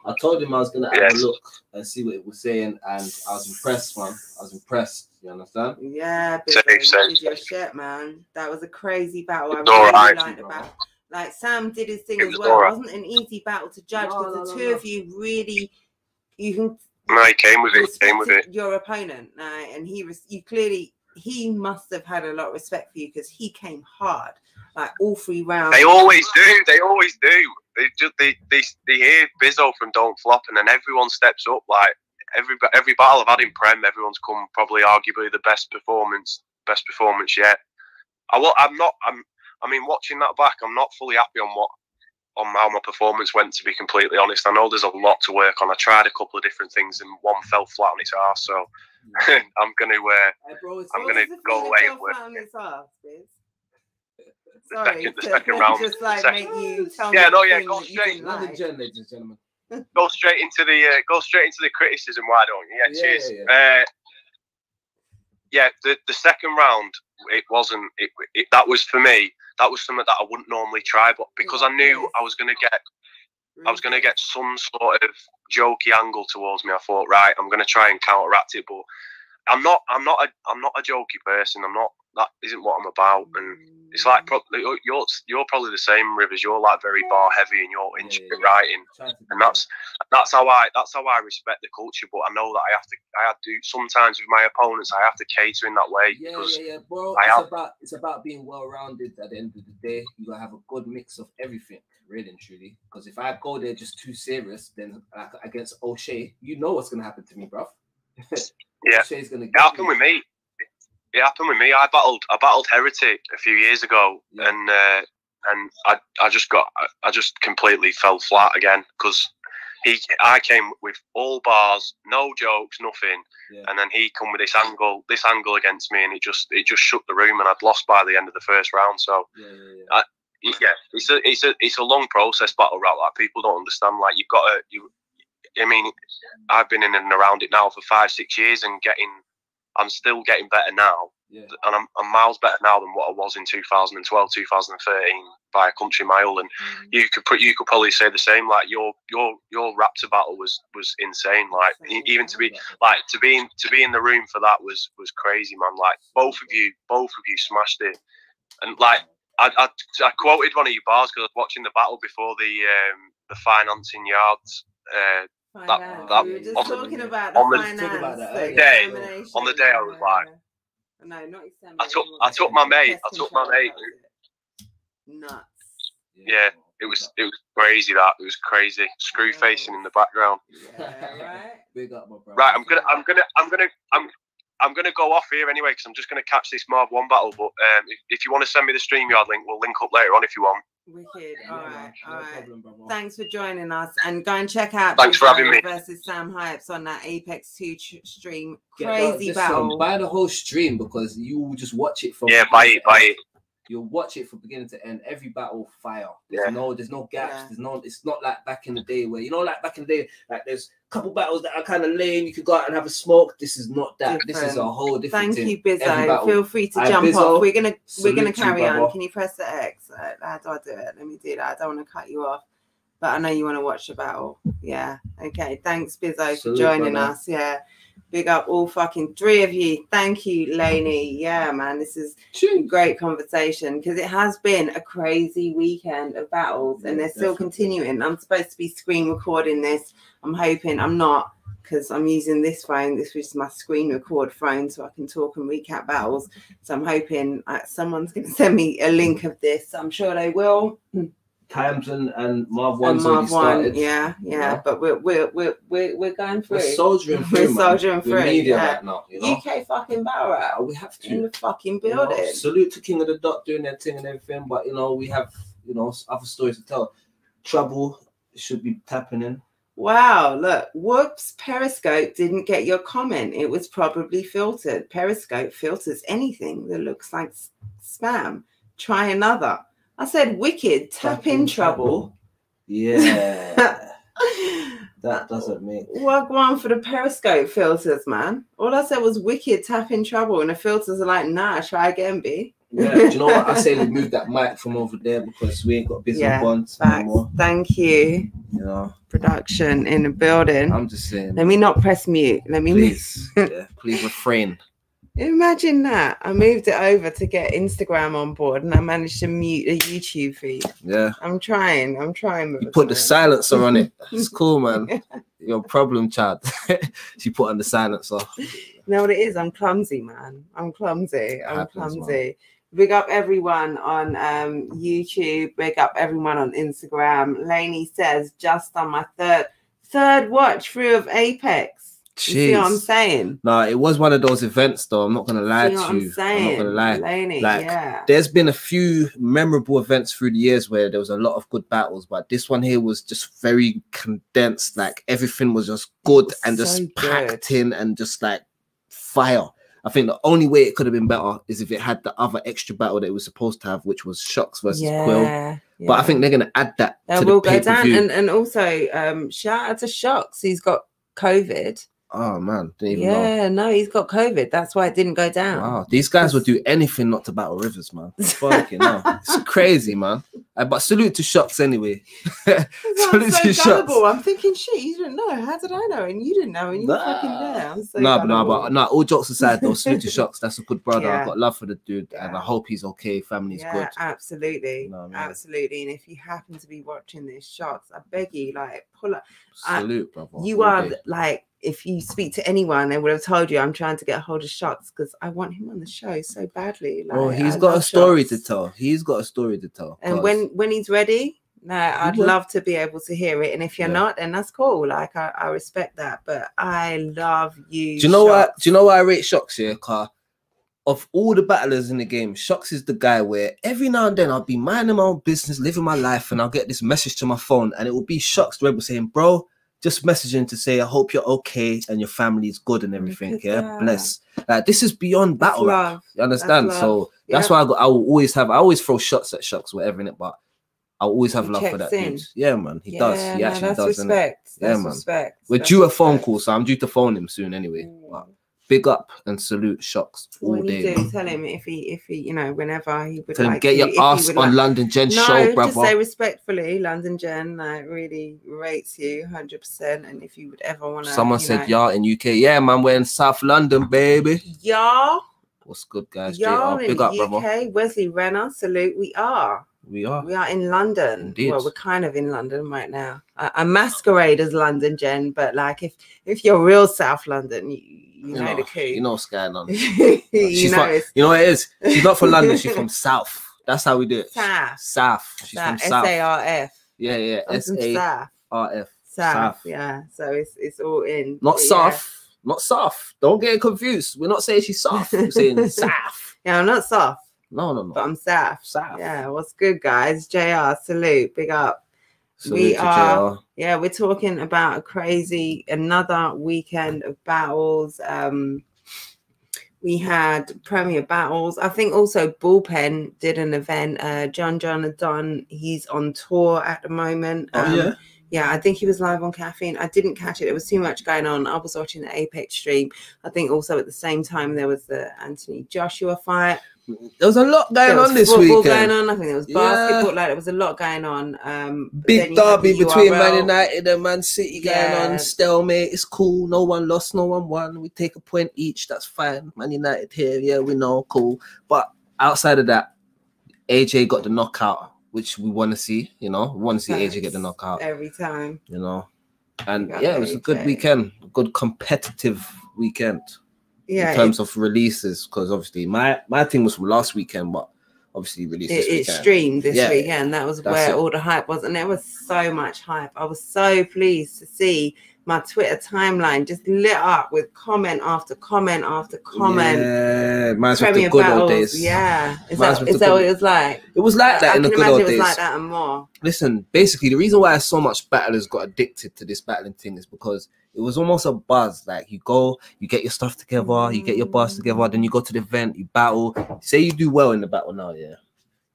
I told him I was going to have a look and see what it was saying, and I was impressed, man. I was impressed. You understand? Yeah, Bizzo, did your shit, man. That was a crazy battle. I really liked the battle. Like, Sam did his thing as well. It wasn't an easy battle to judge because the two of you really, you can. No, he came with it. Your opponent, and he must have had a lot of respect for you because he came hard, like all 3 rounds. They always do. They hear Bizzo from Don't Flop, and then everyone steps up. Like every battle I've had in Prem, everyone's come probably arguably the best performance yet. I mean, watching that back, I'm not fully happy on how my performance went, to be completely honest. I know there's a lot to work on. I tried a couple of different things and one fell flat on its arse, so I'm gonna go away and work. The second round. Just like make you tell go straight. Ladies and gentlemen. Go straight into the criticism. Why don't you? Yeah, cheers. The second round, it wasn't. That was for me. That was something that I wouldn't normally try, but because I knew I was going to get some sort of jokey angle towards me, I thought, right, I'm going to try and counteract it. But I'm not a jokey person. That isn't what I'm about. And it's like you're probably the same, Rivers. You're like very bar heavy and you're into writing, and that's how I respect the culture. But I know that I have to sometimes with my opponents. I have to cater in that way. Bro. It's about being well rounded. At the end of the day, you gotta have a good mix of everything, really and truly. Because if I go there just too serious, then against O'Shea, you know what's gonna happen to me, bruv. O'Shea's gonna get happened with me. It happened with me. I battled Heretic a few years ago, and I just completely fell flat again because I came with all bars, no jokes, nothing, and then he come with this angle against me, and it just shook the room, and I'd lost by the end of the first round. So it's a long process battle rap. Like, people don't understand. Like, I mean, I've been in and around it now for 5-6 years, and I'm still getting better now, and I'm miles better now than what I was in 2012, 2013 by a country mile. And you could probably say the same. Like, your Raptor battle was insane. Like, even to be in the room for that was crazy, man. Like, both of you smashed it. And like, I quoted one of your bars because I was watching the battle before the financing yards. We were just talking about the finance. On the day, I was like, no, not December. I took my mate. Nuts. Yeah, it was crazy. It was crazy. Screw facing in the background. Right. Big up, my brother. Right, I'm gonna go off here anyway because I'm just gonna catch this Marv 1 battle. But if you want to send me the StreamYard link, we'll link up later on if you want. Wicked. All right. Problem, thanks for joining us, and go and check out Thanks for having me versus Sam Hypes on that Apex 2 stream. Crazy battle. Buy the whole stream because you will just watch it from buy it. You'll watch it from beginning to end. Every battle fire. There's Yeah. no gaps. There's no. It's not like back in the day where like back in the day, like there's a couple battles that are kind of lame. You could go out and have a smoke. This is not that. Different. This is a whole different. Thank you, Every Bizzo. battle. Feel free to Aye, jump Bizzo, off. We're gonna salute carry you, on. brother. Can you press the X? How do I do it? Let me do that. I don't want to cut you off, but I know you want to watch the battle. Yeah. Okay. Thanks, Bizzo, for joining brother. us. Yeah. Big up all fucking 3 of you. Thank you, Lainey. Yeah, man, this is a great conversation because it has been a crazy weekend of battles and they're still continuing. I'm supposed to be screen recording this. I'm hoping I'm not because I'm using this phone. This was my screen record phone so I can talk and recap battles. So I'm hoping someone's going to send me a link of this. I'm sure they will. Tamsin and Marv One's already started. Yeah, but we're going through. We're soldiering through. We're soldiering through. We're media right now, you know? UK fucking battle rap. We have to in the fucking you building. know, salute to King of the Dot doing their thing and everything, but you know we have other stories to tell. Trouble should be tapping in. Wow, look, whoops, Periscope didn't get your comment. It was probably filtered. Periscope filters anything that looks like spam. Try another. I said, wicked, tap in trouble. Yeah. That doesn't make... What one for the Periscope filters, man? All I said was wicked, tap in trouble. And the filters are like, nah, try again, B. Yeah, do you know what? I say we move that mic from over there because we ain't got business bonds anymore. Thank you. You know, production in the building. I'm just saying. Let me not press mute. Let me please, please refrain. Imagine that. I moved it over to get Instagram on board and I managed to mute a YouTube feed. Yeah. I'm trying. You put the silencer on it. It's cool, man. Your problem, child. She put on the silencer. You know what it is? I'm clumsy, man. I'm clumsy. Big up everyone on YouTube. Big up everyone on Instagram. Lainey says, just on my third watch through of Apex. You see what I'm saying? No, it was one of those events, though. I'm not gonna lie to you. I'm not gonna lie. Lainey, there's been a few memorable events through the years where there was a lot of good battles, but this one here was just very condensed. Like everything was just good and just packed in and just like fire. I think the only way it could have been better is if it had the other extra battle that it was supposed to have, which was Shocks versus Quill. Yeah. But I think they're gonna add that. That will go down. And also, shout out to Shocks. He's got COVID. Oh man, didn't even know. No, he's got COVID. That's why it didn't go down. Wow, these guys would do anything not to battle Rivers, man. Fucking hell. It's crazy, man. But salute to Shocks anyway. Salute to Shocks. I'm thinking, shit, you didn't know. How did I know? And you didn't know, and you were fucking there. I'm so but all jokes aside, though, salute to Shocks. That's a good brother. I've got love for the dude, and I hope he's okay. Family's good. Absolutely, you know what I mean? Absolutely. And if you happen to be watching this, Shocks, I beg you, like, pull up. Salute, brother. You are like. If you speak to anyone, they would have told you I'm trying to get a hold of Shocks because I want him on the show so badly. Like, he's got a story to tell. He's got a story to tell. And when he's ready, I'd love to be able to hear it. And if you're not, then that's cool. Like I respect that. But I love you. Do you know what? Do you know why I rate Shocks here? Car of all the battlers in the game, Shocks is the guy where every now and then I'll be minding my own business, living my life, and I'll get this message to my phone, and it will be Shocks the Rebel saying, "Bro, just messaging to say I hope you're okay and your family is good and everything." Yeah, bless. Like this is beyond battle rap. You understand? So that's why I always throw shots at Shocks, whatever in it, but I always have love for that dude. Yeah, man, he does. He actually does. Respect. Yeah, man. We're due a phone call, so I'm due to phone him soon anyway. But big up and salute Shocks all day. Tell him if he, whenever he would tell him get your ass on London Gen show, brother. Just say respectfully, London Gen really rates you 100%. And if you would ever want to, someone said y'all in UK. Yeah, man, we're in South London, baby. Y'all. What's good, guys? Y'all in big up, UK. Brother. Wesley Renner, salute. We are in London. Indeed. Well, we're kind of in London right now. I masquerade as London Gen, but like if you're real South London, you know the coup. You know what's going on. you know what it is. She's not from London. She's from South. That's how we do it. South. She's from South. SARF. Yeah. SARF. South. Yeah. So it's all in. Not soft. Not soft. Don't get confused. We're not saying she's soft. We're saying South. Yeah, I'm not soft. No. But I'm South. South. Yeah. What's good, guys? JR, salute. Big up. Salute to JR. Yeah, we're talking about another weekend of battles. We had Premier Battles. I think also Bullpen did an event. John Don, he's on tour at the moment. Yeah, I think he was live on Caffeine. I didn't catch it. There was too much going on. I was watching the Apex stream. I think also at the same time there was the Anthony Joshua fight. There was a lot going on this weekend. Going on. I think there was basketball. Like there was a lot going on. Big derby between Man United and Man City going on. Stalemate. It's cool. No one lost. No one won. We take a point each. That's fine. Man United here. Yeah, we know. Cool. But outside of that, AJ got the knockout, which we want to see. You know, we want to see AJ get the knockout every time. You know, and yeah, it was a good weekend. A good competitive weekend. Yeah, in terms of releases, because obviously my thing was from last weekend, but obviously released this weekend. It streamed this weekend. That was where all the hype was, and there was so much hype. I was so pleased to see my Twitter timeline just lit up with comment after comment after comment. Yeah, mine's with the good old days. Yeah, is that what it was like? It was like that in the good old days. It was like that and more. Listen, basically, the reason why so much battlers got addicted to this battling thing is because it was almost a buzz. Like you go, you get your stuff together, you get your bars together, then you go to the event, you battle. Say you do well in the battle now, yeah.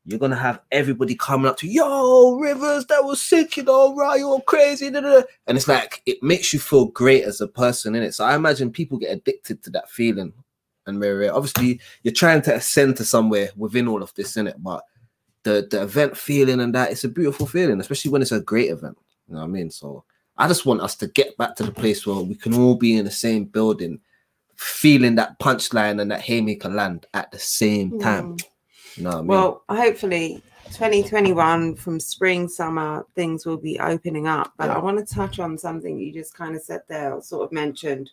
You're gonna have everybody coming up to yo, Rivers, that was sick, you know, right? You're crazy, da, da, da. And it's like it makes you feel great as a person, innit? So I imagine people get addicted to that feeling. And obviously you're trying to ascend to somewhere within all of this, innit? But the event feeling and that, it's a beautiful feeling, especially when it's a great event. You know what I mean? So I just want us to get back to the place where we can all be in the same building, feeling that punchline and that haymaker land at the same time. You know what I mean? Well, hopefully 2021 from spring, summer, things will be opening up. But I want to touch on something you just kind of said there, or sort of mentioned.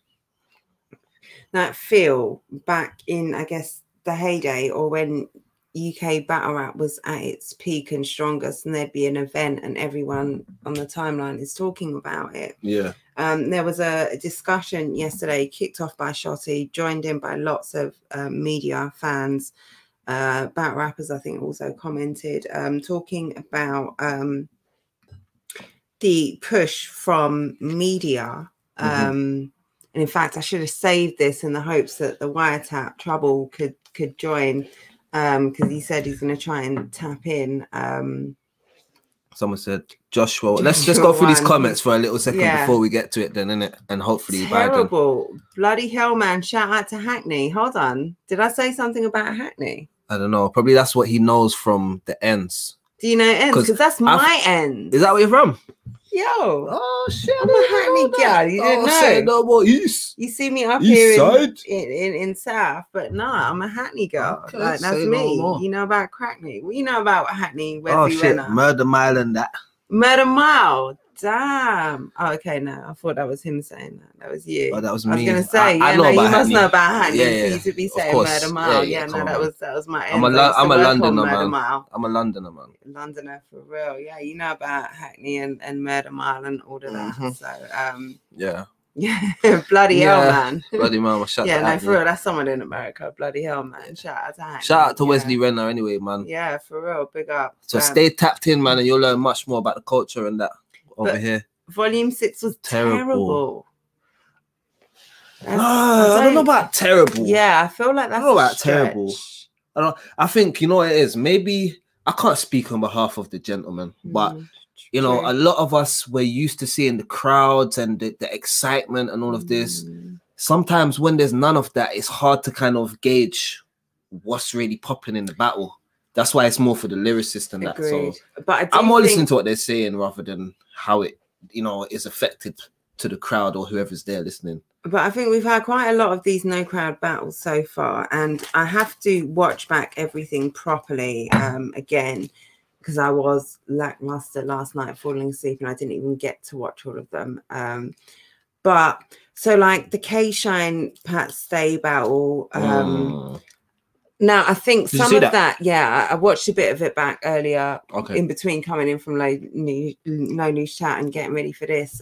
That feel back in, I guess, the heyday, or when UK battle rap was at its peak and strongest, and there'd be an event and everyone on the timeline is talking about it. Yeah. There was a discussion yesterday kicked off by Shotty, joined in by lots of media fans, battle rappers, I think, also commented, talking about the push from media. And in fact, I should have saved this in the hopes that the Wiretap Trouble could join, because he said he's going to try and tap in. Someone said Joshua. Let's just go through these comments for a little second before we get to it, then, innit? And hopefully, terrible. Bloody hell, man! Shout out to Hackney. Hold on, did I say something about Hackney? I don't know. Probably that's what he knows from the ends. Do you know ends? Because that's my ends. Is that where you're from? Yo. Oh shit. I'm a Hackney girl. You didn't know. Say no more east. You see me up here in South, but no, I'm a Hackney girl. Okay, like, that's me. No, you know about Crackney. Well, you know about Hackney. Oh shit. Murder Mile and that. Murder Mile. Damn. Oh, okay. No, I thought that was him saying that. That was you. Oh, that was me. I was gonna say, I know you about must know about Hackney. Yeah, for you to be saying Murder Mile. Yeah, no, that was my. I'm a Londoner, man. I'm a Londoner, man. Londoner for real. Yeah, you know about Hackney and Murder Mile and all of that. So yeah. Yeah, bloody hell, man. Bloody man, shout out. No, for real, that's someone in America. Bloody hell, man. Shout out to Hackney. Shout out to Wesley Renner, anyway, man. Yeah, for real, big up. So stay tapped in, man, and you'll learn much more about the culture and that over here. Volume 6 was terrible. I don't know about terrible. Yeah, I feel like that's. I don't know about terrible. I think, you know what it is. Maybe I can't speak on behalf of the gentleman, but you know, a lot of us were used to seeing the crowds and the excitement and all of this. Sometimes when there's none of that, it's hard to kind of gauge what's really popping in the battle. That's why it's more for the lyricist and that. So, but I'm more listening to what they're saying rather than how it, you know, is affected to the crowd or whoever's there listening. But I think we've had quite a lot of these no crowd battles so far, and I have to watch back everything properly again, because I was lackluster last night, falling asleep, and I didn't even get to watch all of them. But so like the K-Shine Pat Stay battle. Now, I think some of that, I watched a bit of it back earlier, in between coming in from No News Chat and getting ready for this.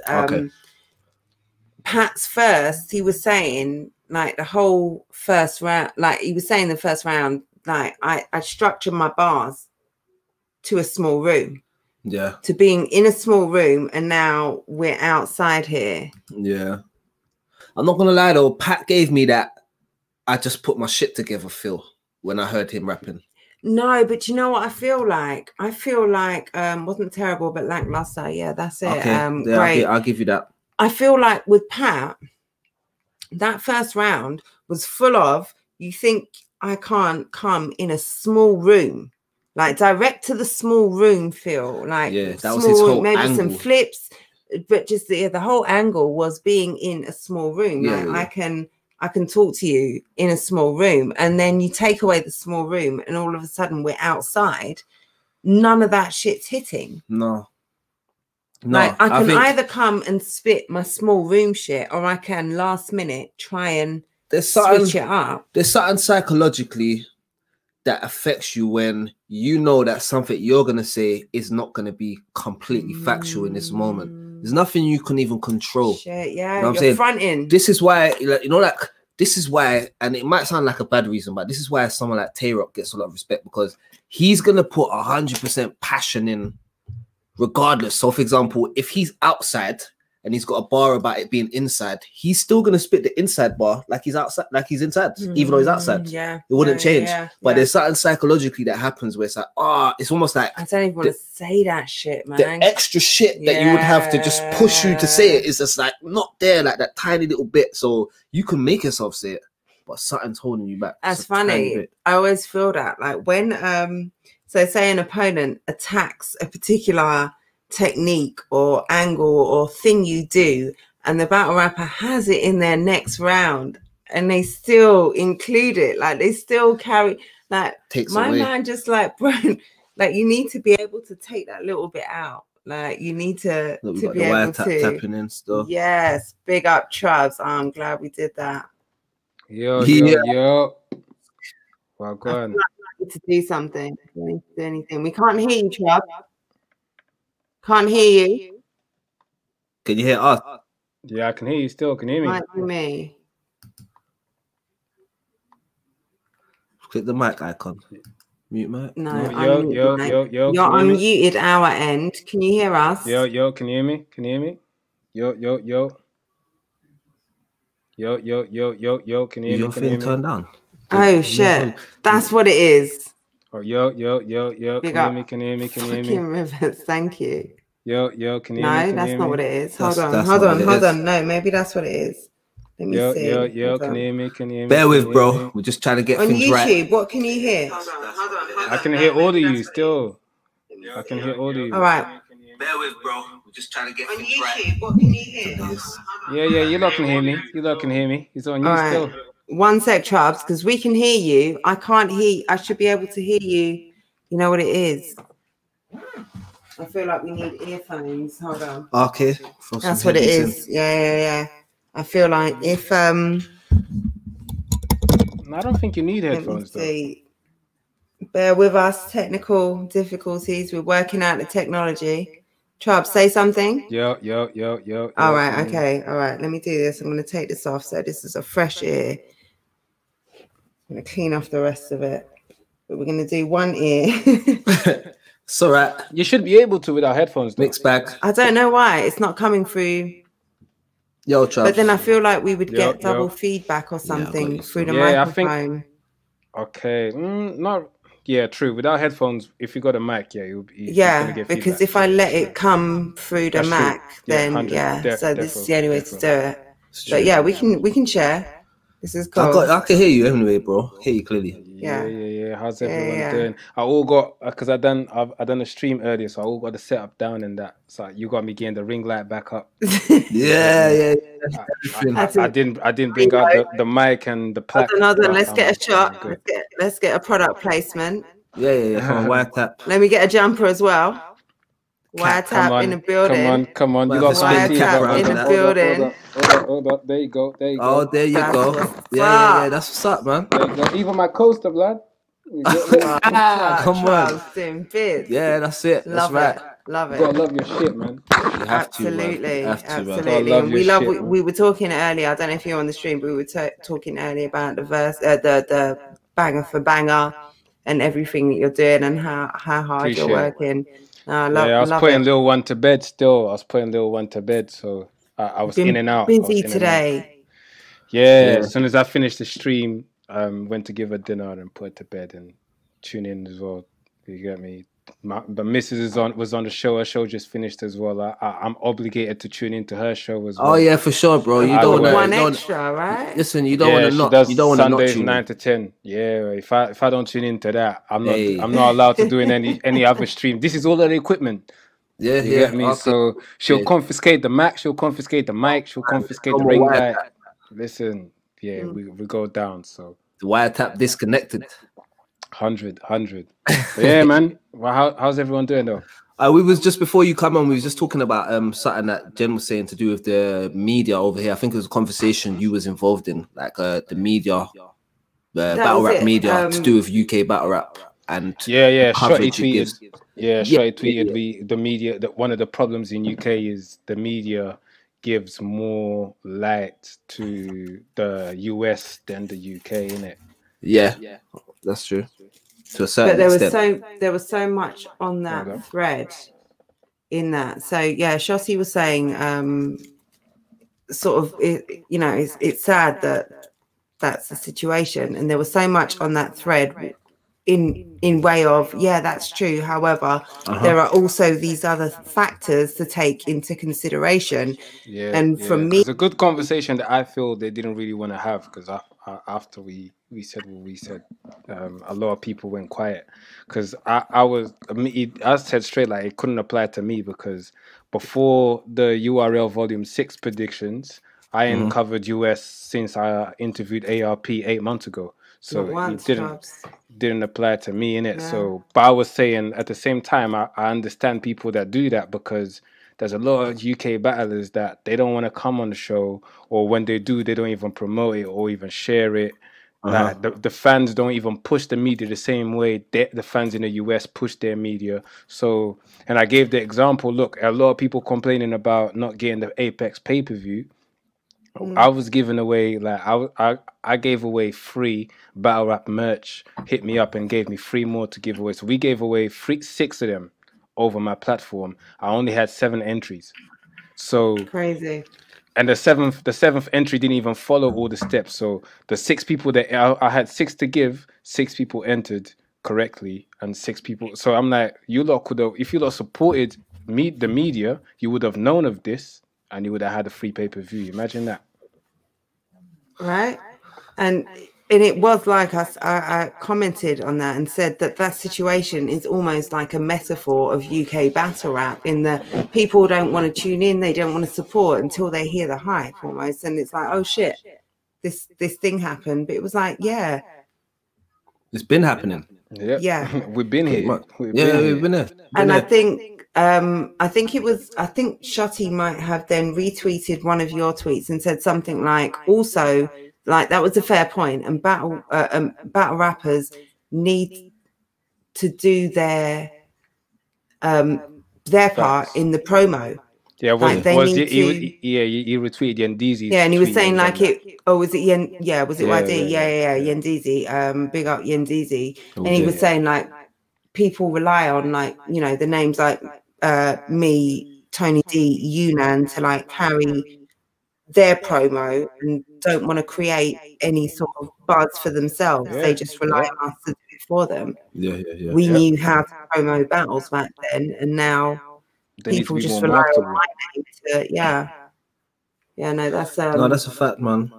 Pat's first, he was saying, like, the whole first round, like, he was saying the first round, like, I structured my bars to a small room. Yeah. To being in a small room, and now we're outside here. Yeah. I'm not going to lie, though, Pat gave me that I just put my shit together, Phil, when I heard him rapping. No, but you know what I feel like? I feel like wasn't terrible, but lackluster. Yeah, that's it. Okay, Great. I'll give you that. I feel like with Pat, that first round was full of, you think I can't come in a small room, like direct to the small room feel. Like that was his whole maybe angle. some flips, but just the whole angle was being in a small room. I can talk to you in a small room, and then you take away the small room and all of a sudden we're outside. None of that shit's hitting. No. Like I can either come and spit my small room shit, or I can last minute try and switch it up. There's something psychologically that affects you when you know that something you're going to say is not going to be completely factual in this moment. There's nothing you can even control. Shit, yeah, you know you're fronting. This is why, this is why, and it might sound like a bad reason, but this is why someone like Tay-Rock gets a lot of respect, because he's going to put 100% passion in regardless. So, for example, if he's outside and he's got a bar about it being inside, he's still gonna spit the inside bar like he's outside, like he's inside, even though he's outside. Yeah, it wouldn't change. But there's something psychologically that happens where it's like, it's almost like I don't even want to say that shit, man. The extra shit that you would have to just push you to say it is just like not there, like that tiny little bit. So you can make yourself say it, but something's holding you back. That's funny. I always feel that, like when so say an opponent attacks a particular technique or angle or thing you do, and the battle rapper has it in their next round, and they still include it, like they still carry, like my man just like, bro, like you need to be able to take that little bit out, like you need to be able to tapping in stuff. Yes, big up Trubs. I'm glad we did that. Yo. Well, go on. To do something, do anything. We can't hear you, Trub. Can't hear you. Can you hear us? Yeah, I can hear you still. Can you hear me? Might be me. Click the mic icon. Mute mic. No. Yo. You're unmuted our end. Can you hear us? Yo. Can you hear me? Can you hear me? Yo. Can you hear me? Your thing turned down. Oh shit! That's what it is. Oh, yo. Can you hear me? Fucking Rivers, thank you. Yo, can you hear me? No, that's not what it is. Hold on. No, maybe that's what it is. Let me see. Yo, can you hear me? Bear with, bro. We're just trying to get things right. On YouTube, what can you hear? I can hear all of you still. I can hear all of you. All right. Bear with, bro. We're just trying to get on things YouTube, right. What can you hear? Yeah, you lot can hear me. It's on you still. One sec, Trubs, because we can hear you. I can't hear. I should be able to hear you. You know what it is? I feel like we need earphones. Hold on. Okay. That's what it is. Yeah. I feel like if I don't think you need headphones though. Bear with us. Technical difficulties. We're working out the technology. Trub, say something. Yo. All right. Okay. All right. Let me do this. I'm going to take this off. So this is a fresh ear. I'm going to clean off the rest of it. But we're going to do one ear. It's all right. You should be able to without headphones. Mixed bag. I don't know why. It's not coming through. Yo, Trub. But then I feel like we would get double feedback or something through the microphone. Okay. Not... Yeah, true. Without headphones, if you got a Mac, you'll be because if I let it come through the Mac, then so this is the only way to do it. But yeah, we can share. This is cool. I can hear you anyway, bro. Hear you clearly. Yeah. How's everyone doing? I all got because I done a stream earlier, so I all got the setup down and that. So you got me getting the ring light back up. Yeah. I didn't bring out the mic and the plaque. Hold on. Let's get a shot. Let's get a product placement. Yeah. Come on, wiretap. Let me get a jumper as well. Wiretap in the building. Come on. You got wiretap in the building. Hold up. There you go. Oh, there you go. Yeah. That's what's up, man. Even my coaster, blood. Come on. Yeah, that's it. That's right. Love it. You gotta love your shit, man. You have absolutely. And we were talking earlier. I don't know if you're on the stream, but we were talking earlier about the verse, the banger for banger, and everything that you're doing and how hard you're working. I was putting little one to bed still. So I was in and out. Busy today. As soon as I finished the stream, went to give her dinner and put her to bed and tune in as well. You get me? The missus was on the show. Her show just finished as well. I'm obligated to tune into her show as well. Oh yeah, for sure, bro. You don't want one extra, right? Listen, you don't want to not. You don't want to not Sundays tune 9 in. to 10. Yeah, if I don't tune into that, I'm not allowed to do in any other stream. This is all of the equipment. Yeah, You get me? Okay. So she'll confiscate the Mac, she'll confiscate the mic, she'll confiscate the ring light. Listen, yeah, we go down. So the wiretap disconnected. 100. Yeah, man. Well, how's everyone doing though? We was just before you come on, we was just talking about something that Jen was saying to do with the media over here. I think it was a conversation you was involved in, like the media, battle rap media to do with UK battle rap. And Shotty tweeted the media that one of the problems in UK is the media gives more light to the US than the UK, innit? Yeah, that's true. To a certain extent. There was so much on that thread in that. So yeah, Shotty was saying sort of it's sad that that's the situation, and there was so much on that thread in way of that's true. However, there are also these other factors to take into consideration. From me, it's a good conversation that I feel they didn't really want to have, because after we said what we said, a lot of people went quiet, because I said straight, like, it couldn't apply to me, because before the URL Volume 6 predictions, I ain't covered US since I interviewed ARP 8 months ago. So it didn't apply to me, innit? Yeah. So, but I was saying at the same time, I understand people that do that, because there's a lot of UK battlers that they don't want to come on the show, or when they do, they don't even promote it or even share it. Like the fans don't even push the media the same way the fans in the US push their media. So, and I gave the example, look, a lot of people complaining about not getting the Apex pay-per-view. I was giving away, like, I gave away free battle rap merch. Hit me up and gave me 3 more to give away. So we gave away 6 of them over my platform. I only had 7 entries. So crazy. And the seventh entry didn't even follow all the steps. So the 6 people that I had 6 to give, 6 people entered correctly, and 6 people. So I'm like, you lot could have, if you lot supported the media, you would have known of this, and you would have had a free pay-per-view. Imagine that. Right. And it was like I commented on that and said that situation is almost like a metaphor of UK battle rap, in that people don't want to tune in, they don't want to support until they hear the hype almost. And it's like, oh shit, this thing happened. But it was like, yeah. It's been happening. Yeah. We've been here. We've been there. And I think Shotty might have then retweeted one of your tweets and said something like, also, like, that was a fair point, and battle rappers need to do their part in the promo. Yeah, he retweeted Yendeezy. Yeah, and he was saying like was it YD? Yeah, Yendeezy. Big up Yendeezy. And he was saying like people rely on, like, you know, the names like me, Tony D, Yunan to like carry their promo, and don't want to create any sort of buzz for themselves. They just rely on us to do it for them. We knew how to promo battles back then, and now people just rely on my name to, no, that's that's a fact, man.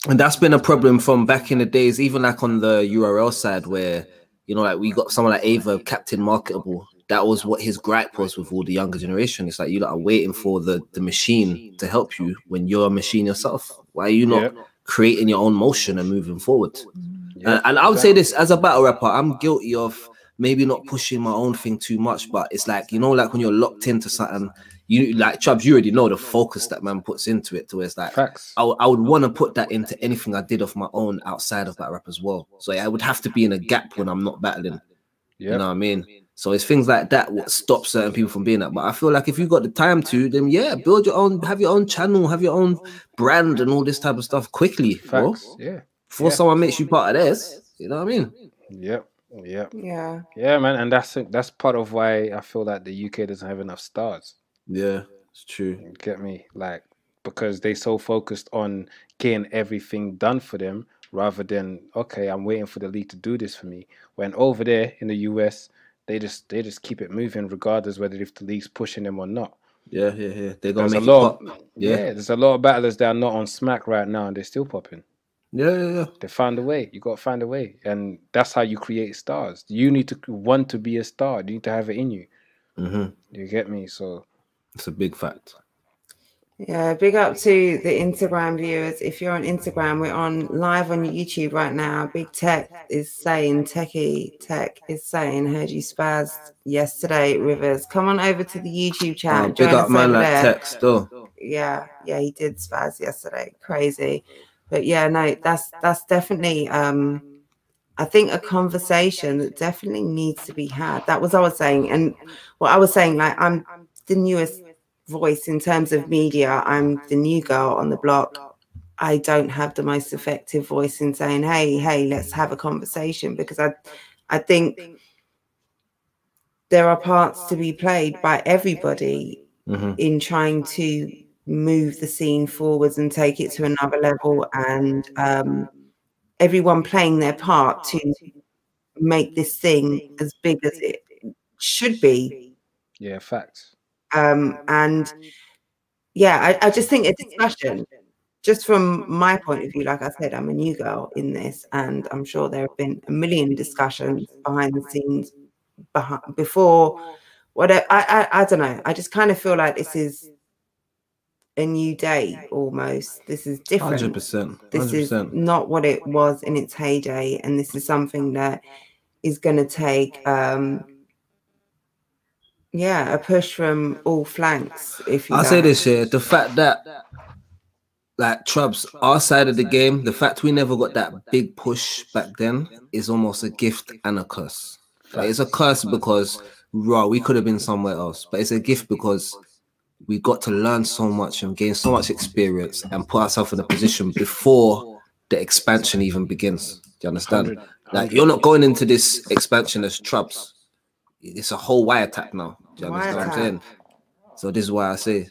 And that's been a problem from back in the days, even like on the URL side, where, you know, like we got someone like Ava, Captain Marketable. That was what his gripe was with all the younger generation. It's like, you lot are waiting for the machine to help you when you're a machine yourself. Why are you not creating your own motion and moving forward? And I would say this, as a battle rapper, I'm guilty of maybe not pushing my own thing too much, but it's like, you know, like when you're locked into something, you like Chubbs, you already know the focus that man puts into it, to where it's like, I would want to put that into anything I did of my own outside of battle rap as well. So I would have to be in a gap when I'm not battling. You know what I mean? So it's things like that what stops certain people from being that. But I feel like if you've got the time to, then build your own, have your own channel, have your own brand and all this type of stuff quickly, bro. Before someone makes you part of this, you know what I mean? Yeah, man. And that's part of why I feel like the UK doesn't have enough stars. Yeah, it's true. You get me? Like, because they so focused on getting everything done for them, rather than, okay, I'm waiting for the league to do this for me. When over there in the US, they just keep it moving regardless whether if the league's pushing them or not. Yeah. They're gonna There's a make it lot pop. there's a lot of battlers that are not on Smack right now and they're still popping. Yeah. They found a way. You got to find a way. And that's how you create stars. You need to want to be a star. You need to have it in you. You get me? So it's a big fact. Yeah, big up to the Instagram viewers. If you're on Instagram, we're on live on YouTube right now. Big Tech is saying, Techie Tech is saying, heard you spaz yesterday, Rivers. Come on over to the YouTube chat. Big Join up us man over like there. Tech still. Yeah, he did spaz yesterday. Crazy. But yeah, no, that's definitely I think a conversation that definitely needs to be had. That was what I was saying. And what I was saying, like, I'm the newest voice in terms of media. I'm the new girl on the block. I don't have the most effective voice in saying, hey, let's have a conversation, because I think there are parts to be played by everybody in trying to move the scene forwards and take it to another level, and everyone playing their part to make this thing as big as it should be. yeah, facts. And yeah, I just think a discussion, just from my point of view, like I said, I'm a new girl in this, and I'm sure there have been a million discussions behind the scenes before. I don't know. I just kind of feel like this is a new day almost. This is different. 100%. This is not what it was in its heyday, and this is something that is going to take a push from all flanks. If you I'll say this here, the fact that, like, Trubs, our side of the game, the fact we never got that big push back then is almost a gift and a curse. Like, it's a curse because we could have been somewhere else, but it's a gift because we got to learn so much and gain so much experience and put ourselves in a position before the expansion even begins. Do you understand? Like, you're not going into this expansion as Trubs. It's a whole wire attack now. Do you understand what I'm saying? So this is why I say,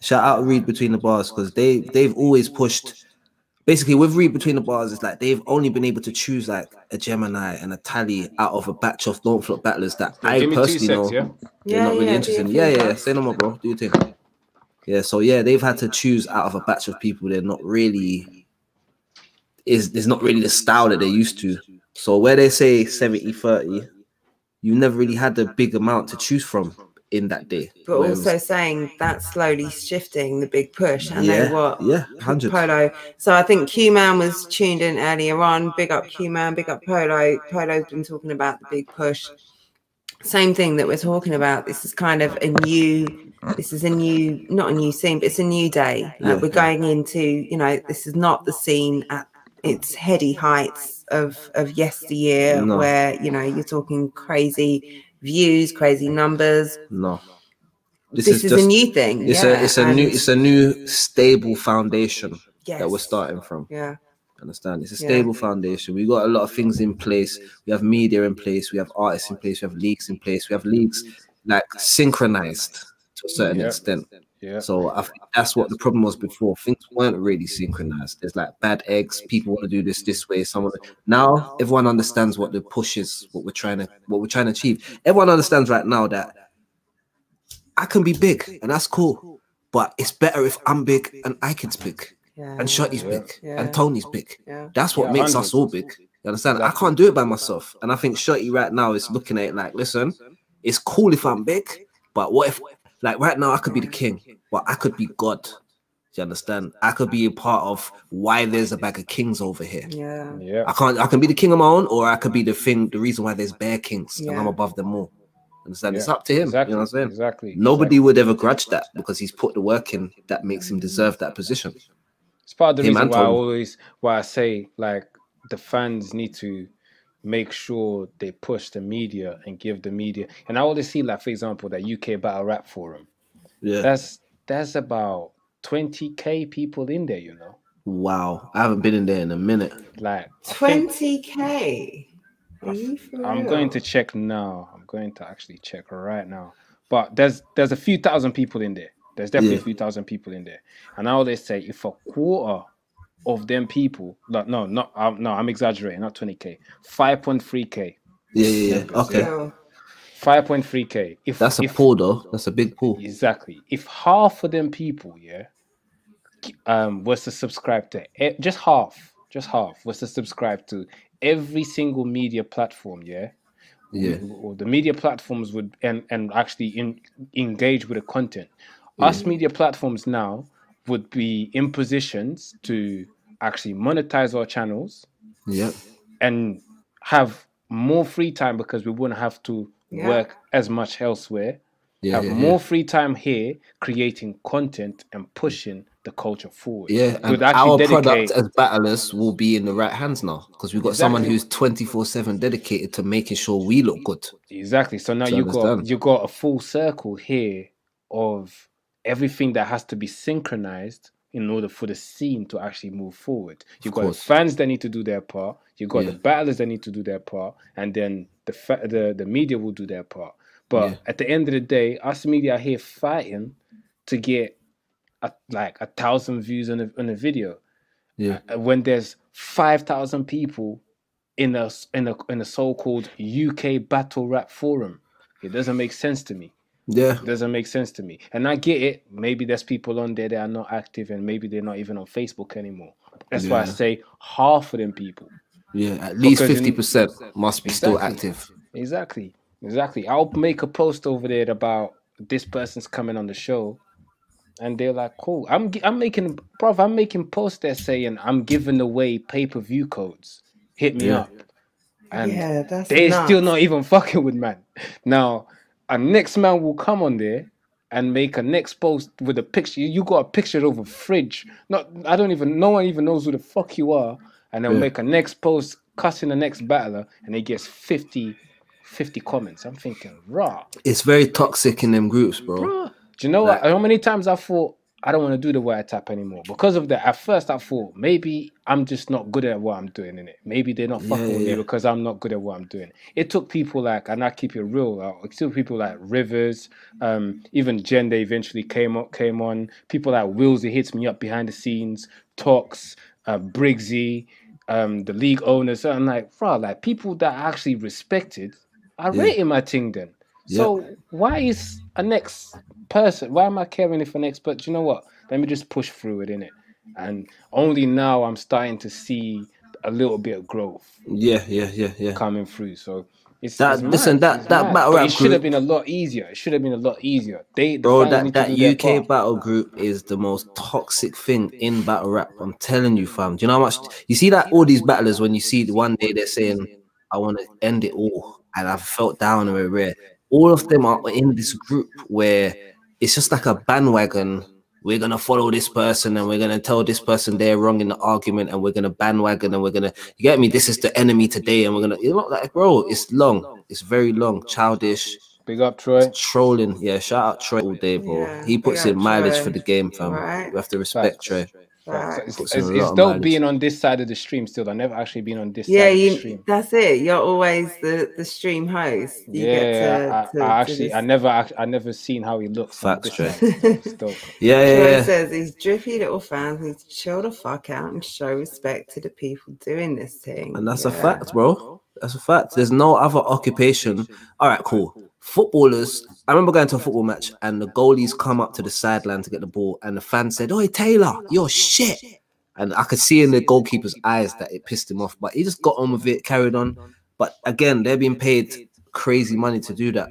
shout out Read Between the Bars, because they've always pushed. Basically, with Read Between the Bars, it's like they've only been able to choose like a Gemini and a Tally out of a batch of Don't Flop battlers that I personally know they're not really interested in. Yeah. Say no more, bro. Do your thing. Yeah, so yeah, they've had to choose out of a batch of people they're not really is not really the style that they're used to. So where they say 70-30, you never really had a big amount to choose from in that day. But also saying that's slowly shifting the big push. And yeah, they what? Yeah, 100. Polo. So I think Q-Man was tuned in earlier on. Big up Q-Man, big up Polo. Polo's been talking about the big push. Same thing that we're talking about. This is kind of not a new scene, but it's a new day. We're going into, this is not the scene at its heady heights of yesteryear, where, you're talking crazy views, crazy numbers. No. This is just a new thing. It's a new stable foundation that we're starting from. Yeah. Understand? It's a stable foundation. We got a lot of things in place. We have media in place. We have artists in place. We have leagues in place. We have leagues like synchronized to a certain extent. Yeah. So I think that's what the problem was before. Things weren't really synchronized. There's like bad eggs. People want to do this way. Now everyone understands what the push is, what we're trying to achieve. Everyone understands right now that I can be big and that's cool, but it's better if I'm big and Icon's big. And Shotty's big, and Tony's big. That's what makes us all big. You understand? Exactly. I can't do it by myself. And I think Shotty right now is looking at it like, listen, it's cool if I'm big, but what if, like right now, I could be the king, but I could be God. Do you understand? I could be a part of why there's a bag of kings over here. Yeah. I can be the king of my own, or I could be the reason why there's bare kings and I'm above them all. Understand? It's up to him. Exactly. You know what I'm saying? Exactly. Nobody would ever grudge that because he's put the work in that makes him deserve that position. It's part of the reason why I say like the fans need to make sure they push the media and give the media. And I always see, like, for example, that UK Battle Rap Forum. Yeah. That's about 20K people in there, Wow. I haven't been in there in a minute. Like 20K. I'm going to check now. I'm going to actually check right now. But there's a few thousand people in there. There's definitely a few thousand people in there. And I always say, if a quarter of them people, like no, I'm exaggerating, not 20K, 5.3K. Yeah. Okay. Yeah. 5.3K. That's a pool though. That's a big pool. Exactly. If half of them people, was to subscribe to just half was to subscribe to every single media platform, or the media platforms would and actually engage with the content. Us media platforms now would be in positions to actually monetize our channels, and have more free time because we wouldn't have to work as much elsewhere. More free time here creating content and pushing the culture forward. And our product as battlers will be in the right hands now, because we've got someone who's 24/7 dedicated to making sure we look good. Exactly. So now you got a full circle here of everything that has to be synchronized in order for the scene to actually move forward. You've got the fans that need to do their part. You've got the battlers that need to do their part, and then the media will do their part. But at the end of the day, us media are here fighting to get like 1,000 views on a video. When there's 5,000 people in a so-called UK battle rap forum, it doesn't make sense to me. It doesn't make sense to me. And I get it. Maybe there's people on there that are not active, and maybe they're not even on Facebook anymore. That's why I say half of them people. At least 50% must be still active. Exactly. I'll make a post over there about this person's coming on the show, and they're like, "Cool." I'm making posts there saying I'm giving away pay-per-view codes. Hit me up, and they're still not even fucking with man. Now, a next man will come on there and make a next post with a picture. You got a picture of a fridge. No one even knows who the fuck you are, and they'll make a next post cussing the next battler, and it gets 50 comments. I'm thinking, raw. It's very toxic in them groups, bro. Do you know what? How many times I thought I don't want to do the wire tap anymore because of that? At first, I thought maybe I'm just not good at what I'm doing in it. Maybe they're not fucking with me because I'm not good at what I'm doing. It took people like, and I keep it real. It took people like Rivers, even Jen. They eventually came on. People like Willsy hits me up behind the scenes. Tox, Briggsy, the league owners. So I'm like, bro, like people that I actually respected. I rated my thing then. So why is a next person? Why am I caring if a next? But you know what? Let me just push through it, innit? And only now I'm starting to see a little bit of growth. Coming through. So it's that battle rap. It should have been a lot easier. That UK battle group is the most toxic thing in battle rap. I'm telling you, fam. Do you know how much you see that all these battlers when you see one day they're saying, "I want to end it all," and I've felt down and rare. All of them are in this group where it's just like a bandwagon. We're gonna follow this person and we're gonna tell this person they're wrong in the argument, and we're gonna bandwagon and we're gonna, you get me? This is the enemy today, and we're gonna, you know, like, bro, it's long, it's very long, childish. Big up Troy. Trolling, shout out Troy all day, bro. He puts in mileage for the game, fam. We have to respect Troy. It's dope being on this side of the stream still. I've never actually been on this side of the stream. That's it. You're always the stream host. I never seen how he looks. Facts, Troy. Troy says these drippy little fans need to chill the fuck out and show respect to the people doing this thing. And that's a fact, bro. That's a fact. There's no other occupation. All right, cool. Footballers, I remember going to a football match and the goalies come up to the sideline to get the ball, and the fan said, "Oi, Taylor, you're shit." And I could see in the goalkeeper's eyes that it pissed him off, but he just got on with it, carried on. But again, they're being paid crazy money to do that.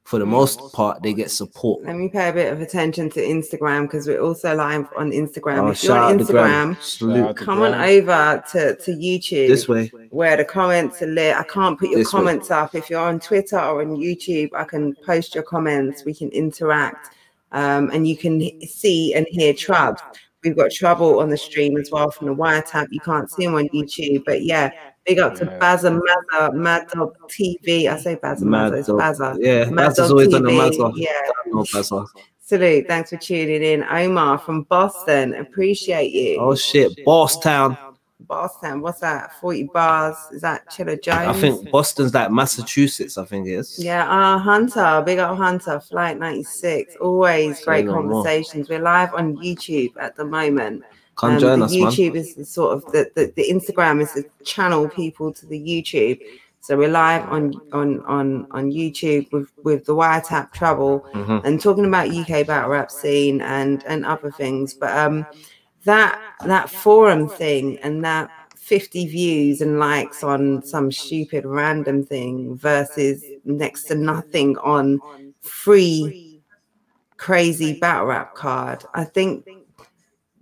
For the most part, they get support. Let me pay a bit of attention to Instagram, because we're also live on Instagram. If you're on Instagram, come on over to YouTube. This way. Where the comments are lit. I can't put your comments up. If you're on Twitter or on YouTube, I can post your comments. We can interact. And you can see and hear Trubs. We've got Trouble on the stream as well from the Wiretap. You can't see him on YouTube, but yeah. Big up to Bazza Mazza, Mad Dog TV. I say Bazza Mazza, it's Bazza. Yeah, Bazza's always on the Mazza. Yeah. Salute, thanks for tuning in. Omar from Boston, appreciate you. Oh shit, Bosstown. Boston, what's that? 40 bars. Is that Chilla Jones? I think Boston's like Massachusetts, I think it is. Yeah, Hunter, big up Hunter, Flight 96. Always great conversations. We're live on YouTube at the moment. Come join the us, man. YouTube is the sort of the Instagram is the channel people to the YouTube. So we're live on YouTube with the Wiretap Trouble and talking about UK battle rap scene and other things. But that forum thing and that 50 views and likes on some stupid random thing versus next to nothing on free crazy battle rap card, I think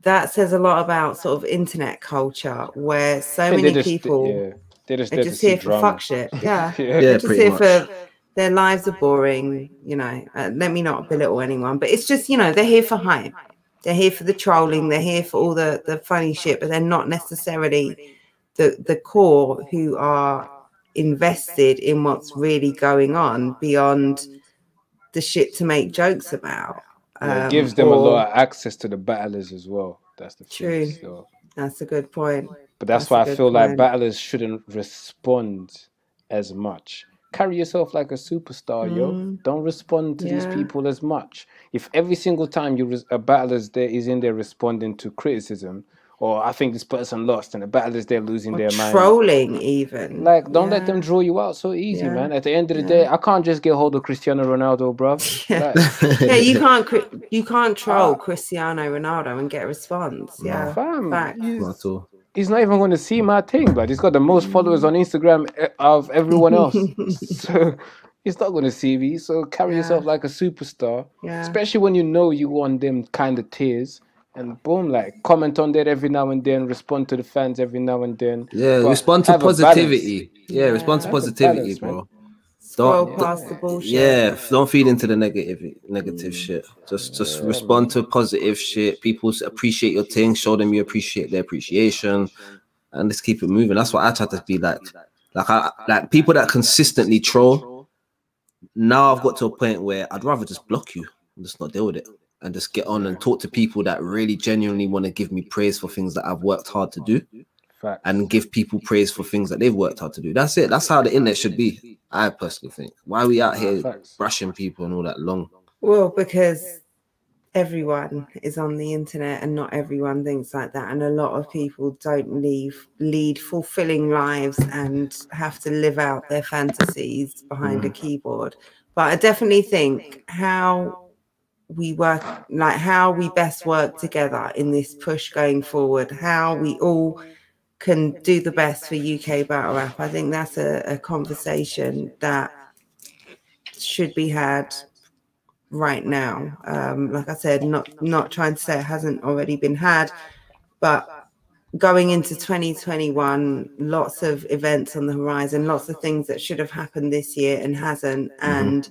that says a lot about sort of internet culture where so many people they're just here for fuck shit. Yeah. Yeah, They're just pretty here much. for their lives are boring, you know. Let me not belittle anyone, but it's just, you know, they're here for hype. They're here for the trolling. They're here for all the funny shit, but they're not necessarily the core who are invested in what's really going on beyond the shit to make jokes about. It gives them a lot of access to the battlers as well. That's the true. thing. So. That's a good point. But that's why I feel like battlers shouldn't respond as much. Carry yourself like a superstar, yo. Don't respond to these people as much. If every single time a battler's there is in there responding to criticism, or I think this person lost, and the battlers there losing their mind, trolling even. Like, don't let them draw you out so easy, man. At the end of the day, I can't just get hold of Cristiano Ronaldo, bro. You can't troll Cristiano Ronaldo and get a response. Yeah, fam. He's not even going to see my thing, but he's got the most followers on Instagram of everyone else. So he's not going to see me. So carry yourself like a superstar, especially when you know you want them kind of tiers. And boom, like comment on that every now and then, respond to the fans every now and then. Yeah, respond to positivity. Yeah, respond to positivity, bro. Scroll past the bullshit. Yeah, don't feed into the negative shit. Just respond to positive shit. People appreciate your thing, show them you appreciate their appreciation, and let's keep it moving. That's what I try to be like. Like people that consistently troll. Now I've got to a point where I'd rather just block you and just not deal with it. And just get on and talk to people that really genuinely want to give me praise for things that I've worked hard to do. Fact. And give people praise for things that they've worked hard to do. That's it. That's how the internet should be, I personally think. Why are we out here brushing people and all that long? Well, because everyone is on the internet and not everyone thinks like that. And a lot of people don't lead fulfilling lives and have to live out their fantasies behind a keyboard. But I definitely think how we work, like how we best work together in this push going forward, how we all can do the best for UK battle rap. I think that's a conversation that should be had right now. Like I said, not trying to say it hasn't already been had, but going into 2021, lots of events on the horizon, lots of things that should have happened this year and hasn't, and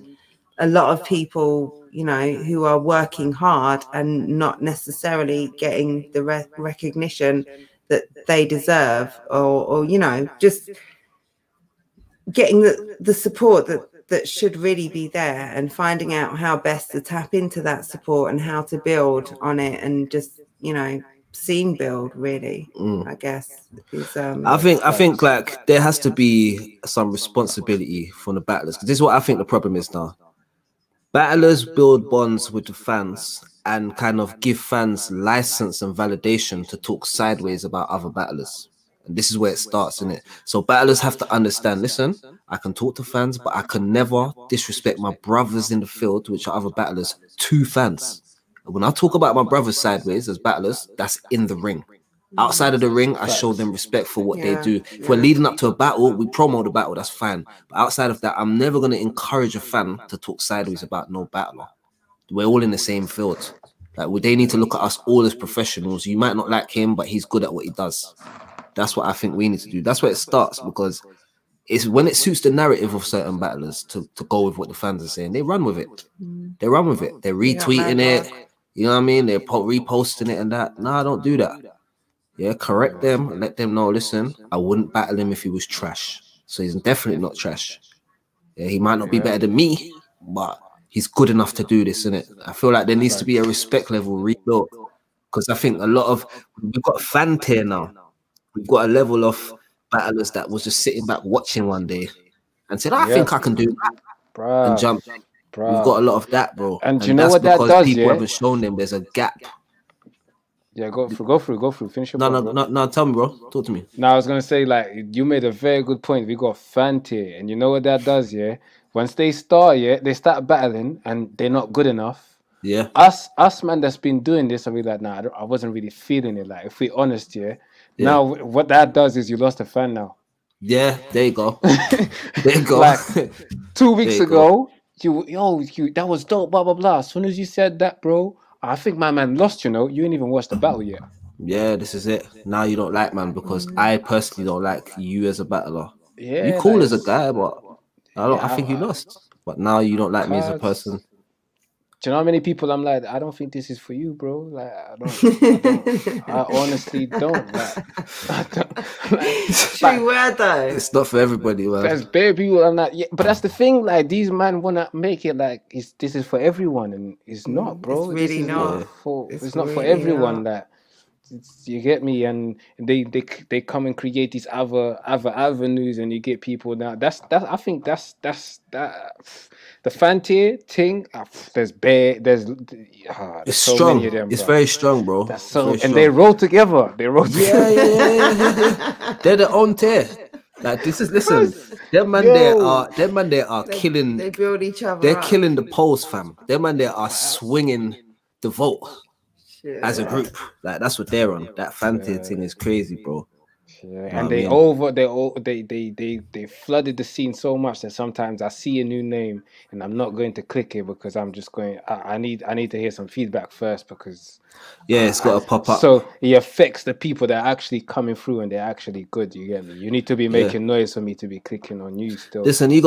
a lot of people, you know, who are working hard and not necessarily getting the recognition that they deserve, or you know, just getting the support that should really be there, and finding out how best to tap into that support and how to build on it, and just, you know, scene build really. I guess is, I think like there has to be some responsibility from the battlers, because this is what I think the problem is now. Battlers build bonds with the fans and kind of give fans license and validation to talk sideways about other battlers. And this is where it starts, isn't it? So battlers have to understand, listen, I can talk to fans, but I can never disrespect my brothers in the field, which are other battlers, to fans. And when I talk about my brothers sideways as battlers, that's in the ring. Outside of the ring, I show them respect for what they do. If we're leading up to a battle, we promo the battle, that's fine. But outside of that, I'm never going to encourage a fan to talk sideways about no battler. We're all in the same field. Like, they need to look at us all as professionals. You might not like him, but he's good at what he does. That's what I think we need to do. That's where it starts, because it's when it suits the narrative of certain battlers to go with what the fans are saying. They run with it. They run with it. They're retweeting it. You know what I mean? They're reposting it and that. No, I don't do that. Yeah, correct them and let them know, listen, I wouldn't battle him if he was trash. So he's definitely not trash. Yeah, he might not be better than me, but he's good enough to do this, innit? I feel like there needs to be a respect level rebuilt, because I think we've got a fan tier now. We've got a level of battlers that was just sitting back watching one day and said, I think I can do that, and jump. We've got a lot of that, bro. And you know what that does, people haven't shown them there's a gap. Yeah, go through. Finish your No, point, bro. no. Tell me, bro. Talk to me. Now I was gonna say, like, you made a very good point. We got fan tier, and you know what that does, yeah? Once they start, yeah, they start battling and they're not good enough. Yeah. Us man that's been doing this, and we like, nah, I wasn't really feeling it. Like, if we're honest, yeah. Now what that does is you lost a fan now. Yeah, there you go. There you go. Like 2 weeks ago, you that was dope, blah blah blah. As soon as you said that, bro, I think my man lost, you know. You ain't even watched the battle yet. Yeah, this is it. Now you don't like man because I personally don't like you as a battler. Yeah, you cool like, as a guy, but I think you lost. But now you don't like me as a person. Do you know how many people I'm like, I don't think this is for you, bro? Like, I honestly don't. True word though. It's not for everybody, man. There's bare people I'm not. Yeah, but that's the thing. Like, these men wanna make it like this is for everyone, and it's not, bro. It's really not. It's not for everyone. That you get me, and they come and create these other avenues, and you get people now. I think that's the fan tier thing. There's it's so strong. Many of them, it's bro. very strong, bro. That's so, and they roll together. Yeah. They're their own tier. Like this is them man there are killing. They build each other. They're up. killing the polls, fam. Them man there are swinging the vote. As a group, like that's what they're on. That fan tier thing is crazy, bro. Yeah, and they flooded the scene so much that sometimes I see a new name and I'm not going to click it because I'm just going. I need to hear some feedback first because it's got to pop up. So it affects the people that are actually coming through and they're actually good. You get me? You need to be making noise for me to be clicking on you still. Listen, you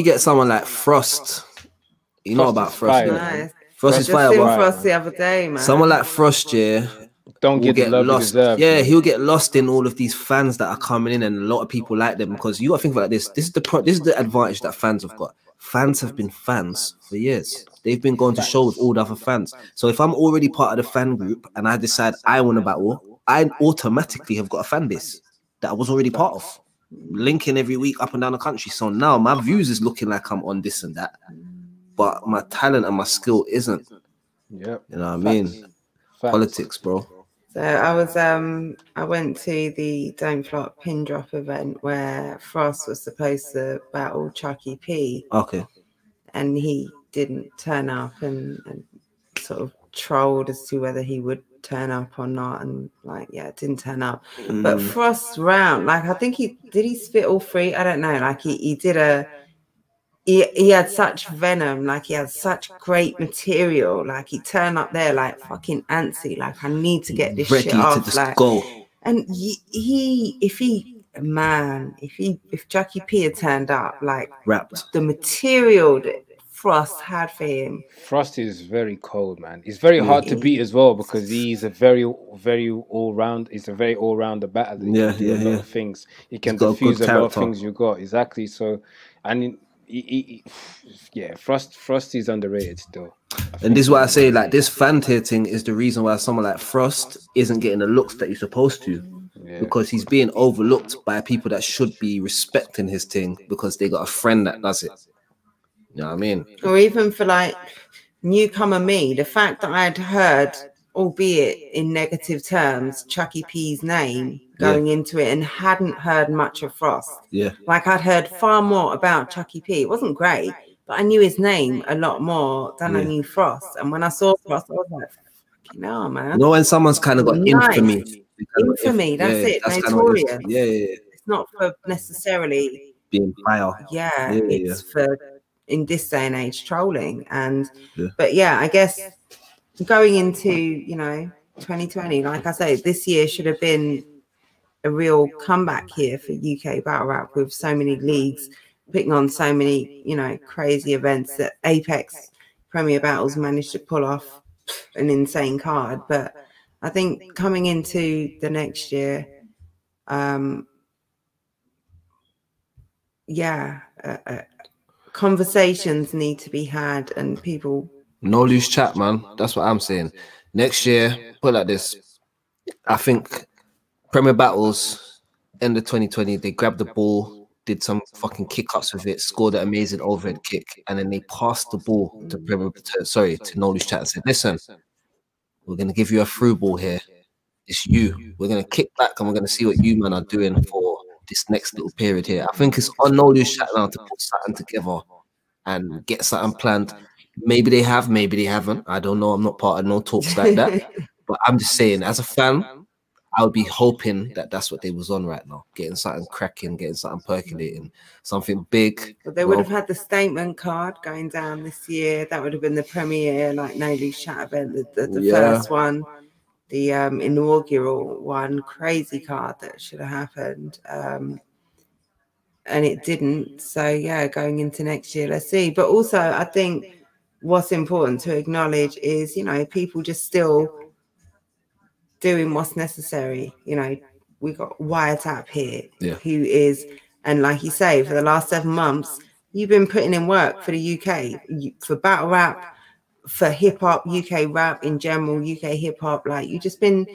get someone like Frost. You know about Frost. Nice. Frost is fire. Frost the other day, man. Someone like Frost, don't get the love lost. He'll get lost in all of these fans that are coming in, and a lot of people like them because you got to think about this. This is the advantage that fans have got. Fans have been fans for years. They've been going to show with all the other fans. So if I'm already part of the fan group and I decide I want to battle, I automatically have got a fan base that I was already part of, linking every week up and down the country. So now my views is looking like I'm on this and that, but my talent and my skill isn't. Yep. You know what I mean? Facts. Politics, bro. So I went to the Don't Flop pin drop event where Frost was supposed to battle Chucky P. Okay. And he didn't turn up and sort of trolled as to whether he would turn up or not, and didn't turn up. But Frost's round, like I think he spit all three. I don't know. Like he did he had such venom, like he had such great material. Like he turned up there like fucking antsy, like I need to get this shit off. Like go. And if Chucky P had turned up, like rapped the material that Frost had for him. Frost is very cold, man. He's very hard to beat as well because he's a very all-round. He's a very all-rounder battler. He can do a lot of things. He can diffuse a lot of things you got. Exactly. So, and Frost is underrated still. And this is why I say, like, this fan tier thing is the reason why someone like Frost isn't getting the looks that he's supposed to. Because he's being overlooked by people that should be respecting his thing because they got a friend that does it. You know what I mean? Or even for like newcomer me, the fact that I'd heard, albeit in negative terms, Chucky P's name going into it and hadn't heard much of Frost. Yeah. Like I'd heard far more about Chucky P. It wasn't great, but I knew his name a lot more than I knew Frost. And when I saw Frost, I was like, fucking hell, man. You know when someone's kind of got infamy. Infamy, that's it. That's notorious. Kind of It's not for necessarily being fire. It's for in this day and age trolling. And but I guess going into 2020, like I say, this year should have been a real comeback here for UK battle rap with so many leagues putting on so many crazy events that Apex Premier Battles managed to pull off an insane card. But I think coming into the next year, conversations need to be had and people. No loose chat, man. That's what I'm saying. Next year, put it like this. I think Premier Battles, end of 2020, they grabbed the ball, did some fucking kick-ups with it, scored an amazing overhead kick, and then they passed the ball to No Loose Chat and said, listen, we're going to give you a through ball here. It's you. We're gonna kick back and we're gonna see what you man are doing for this next little period here. I think it's on no loose chat now to put something together and get something planned. Maybe they have, maybe they haven't. I don't know. I'm not part of no talks like that. But I'm just saying, as a fan, I would be hoping that that's what they was on right now, getting something cracking, getting something percolating, something big. But they would have had the statement card going down this year. That would have been the premiere, like No Loose Chat event, the first one, the inaugural one, crazy card that should have happened. And it didn't. So yeah, going into next year, let's see. But also, I think what's important to acknowledge is, you know, people just still doing what's necessary. You know, we got Wiretap here, who is, and like you say, for the last 7 months, you've been putting in work for the UK, for battle rap, for hip hop, UK rap in general, UK hip hop. Like, you've just been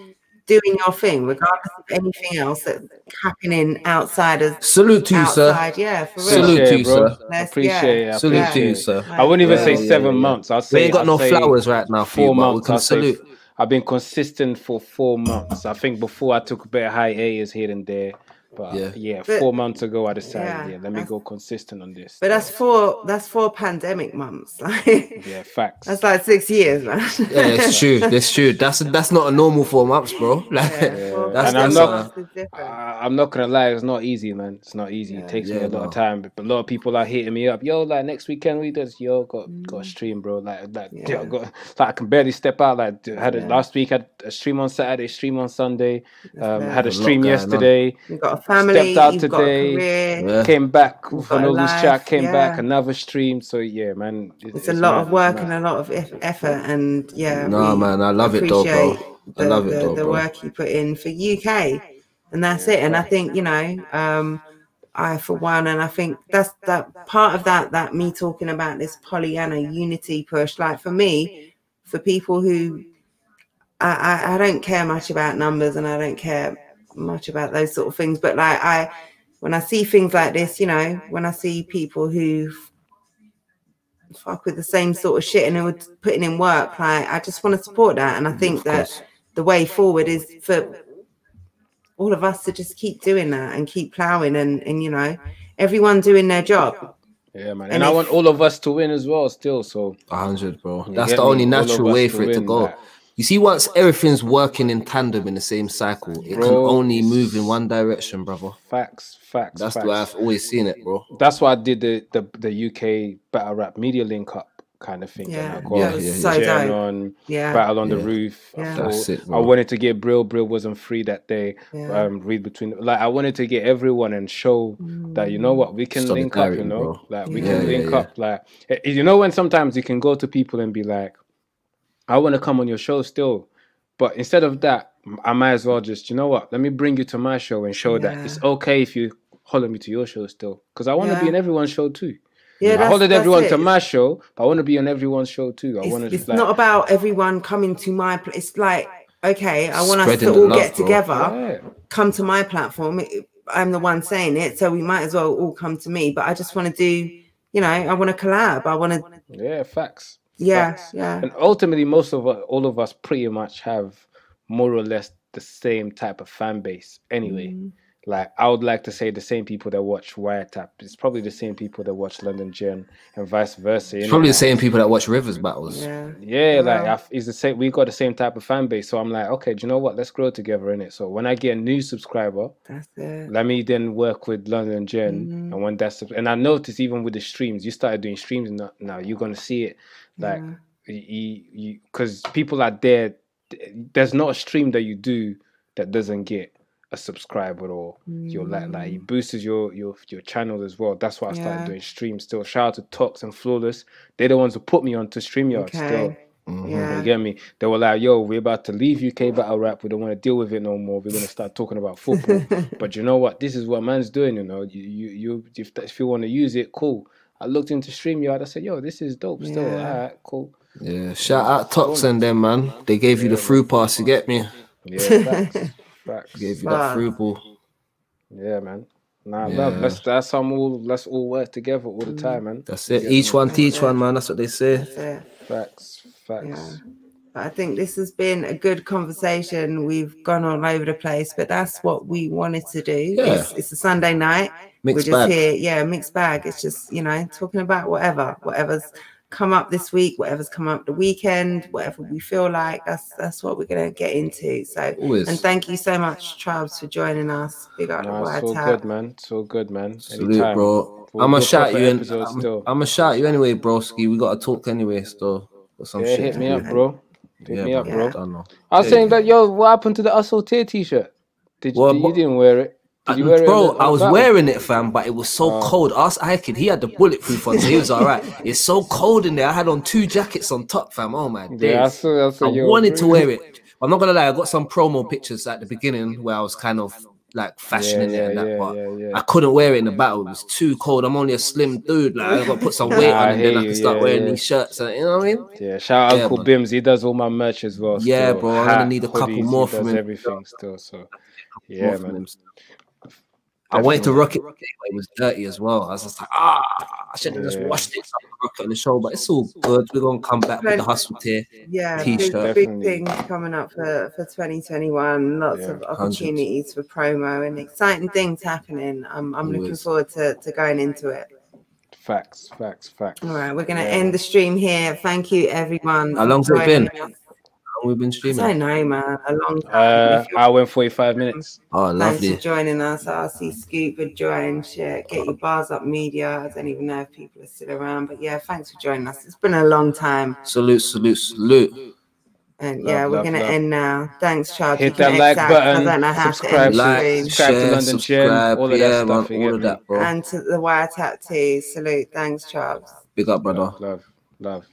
doing your thing, regardless of anything else that's happening outside of. Salute to you, sir. Yeah, for real. Salute to you, sir. Appreciate it. Salute to you, sir. I wouldn't even say 7 months. I'll say we ain't got no flowers right now. 4 months. We can salute. I've been consistent for 4 months. I think before I took a bit of hiatus here and there. But yeah, 4 months ago I decided, let me go consistent on this. But that's four pandemic months. Yeah, facts. That's like 6 years, man. Yeah, it's true. That's true. That's not a normal 4 months, bro. Like, I'm not gonna lie, it's not easy, man. It's not easy. It takes me a lot of time. But a lot of people are hitting me up. Yo, like next weekend we do this. Yo, got a stream, bro. I can barely step out. Like last week had a stream on Saturday, stream on Sunday. Had a stream yesterday. You got a family. Stepped out today. Came back for No Loose Chat. Came back another stream. So yeah, man. It's a lot of work and a lot of effort. And man, I love it though, bro. I love it though, the work you put in for UK. And that's it. And I think, you know, I for one, and I think that's that part of that me talking about this Pollyanna unity push. Like, for me, for people who I don't care much about numbers, and I don't care much about those sort of things, but like when I see things like this, you know, when I see people who fuck with the same sort of shit and who are putting in work, like, I just want to support that. And I think that the way forward is for all of us to just keep doing that and keep plowing, and you know, everyone doing their job. Yeah, man. And I want all of us to win as well still. So 100, bro. That's the only natural way for it to go. You see, once everything's working in tandem in the same cycle, it can only move in one direction, brother. Facts. That's the way I've always seen it, bro. That's why I did the UK Battle Rap Media Link Up kind of thing. Yeah, so dope. Battle on the Roof. That's it, I wanted to get Brill wasn't free that day. Read between, like, I wanted to get everyone and show that, you know what, we can link up, you know, bro. Like we can link up. Like, you know, when sometimes you can go to people and be like, I want to come on your show still, but instead of that, I might as well just, you know what, let me bring you to my show and show that it's okay if you holler me to your show still, because I want to be on everyone's show too. I hollered everyone to my show, but I want to be on everyone's show too. It's not about everyone coming to my place. It's like, okay, I want us to all get together, come to my platform. I'm the one saying it, so we might as well all come to me. But I just want to do, you know, I want to collab. I want to. Facts. Yeah. And ultimately, all of us pretty much have more or less the same type of fan base anyway. Like, I would like to say the same people that watch Wiretap, it's probably the same people that watch London Gen, and vice versa. It's probably the same people that watch Rivers battles. Like, it's the same. We got the same type of fan base, so I'm like, okay, do you know what? Let's grow together in it. So when I get a new subscriber, let me then work with London Gen, and when that's, and I noticed even with the streams, you started doing streams now. You're gonna see it, like, because people are there. There's not a stream that you do that doesn't get a subscriber, or your like it boosts your channel as well. That's why I started doing streams still. Shout out to Tox and Flawless. They're the ones who put me onto StreamYard still. You get me? They were like, yo, we're about to leave UK Battle Rap. We don't want to deal with it no more. We're going to start talking about football. But you know what? This is what man's doing, you know. You if you want to use it, cool. I looked into StreamYard. I said, yo, this is dope still. All right, cool. Yeah, shout out Tox and them, man. They gave you the through pass, you get me? Yeah, facts. Gave you that through ball. Yeah, man. Let's all work together all the time, man. That's it. Each one teach one, man. That's what they say. Facts. But I think this has been a good conversation. We've gone all over the place, but that's what we wanted to do. Yeah. It's a Sunday night. Mixed We're just bag. here. Yeah, mixed bag. It's just, you know, talking about whatever's come up this week, whatever's come up the weekend, whatever we feel like. That's what we're gonna get into. So Always. and thank you so much, Trubs, for joining us. Big up the It's all Wiretap. good, man. It's all good, man. Salute, Anytime. bro. We'll I'm gonna do a shout proper you in. episode I'm still. gonna shout you anyway, broski. We gotta talk anyway, still. Got some Yeah, shit hit to me do. up, bro. Hit me up, Yeah. bro. I don't know. I was Yeah, saying yeah. that, yo, what happened to the Assaultier t-shirt? Well, You didn't wear it? Did you wear it? Bro, on the I was battle? wearing it, fam, but it was so cold. Ask Aiken, he had the bulletproof on, so he was all right. It's so cold in there. I had on 2 jackets on top, fam. Oh my days. Yeah, I saw I you. wanted to wear it. I'm not gonna lie, I got some promo pictures at the beginning where I was kind of like fashioning it and that, but I couldn't wear it in the battle. It was too cold. I'm only a slim dude. Like I got to put some weight on, and then I can start wearing these shirts. And, you know what I mean? Yeah, shout out Uncle man. Bims. He does all my merch as well. Yeah, still. bro. I'm gonna need a couple hoodies, more he from does him. everything still. So yeah, man. I wanted to rock it, but it was dirty as well. I was just like, I should have just washed it, so I could rock it on the show. But it's all good. We're gonna come back with the hustle tier. Yeah, T-shirt. big things coming up for 2021. Lots of opportunities for promo and exciting things happening. I'm looking forward to going into it. Facts. All right, we're gonna end the stream here. Thank you, everyone. How long's it been? We've been streaming. I don't know, man. A long time. Hour and 45 minutes. Oh, lovely. Thanks for joining us. I see Scoop would join. Shit, get your bars up media. I don't even know if people are still around, but yeah, thanks for joining us. It's been a long time. Salute. And yeah, we're gonna end now. Thanks, Charles. Hit that like button. I don't know how subscribe, to end the stream. subscribe to London Gem. All of that stuff. Man, all of that, bro. And to the Wiretap too. Salute. Thanks, Charles. Big up, brother. Love.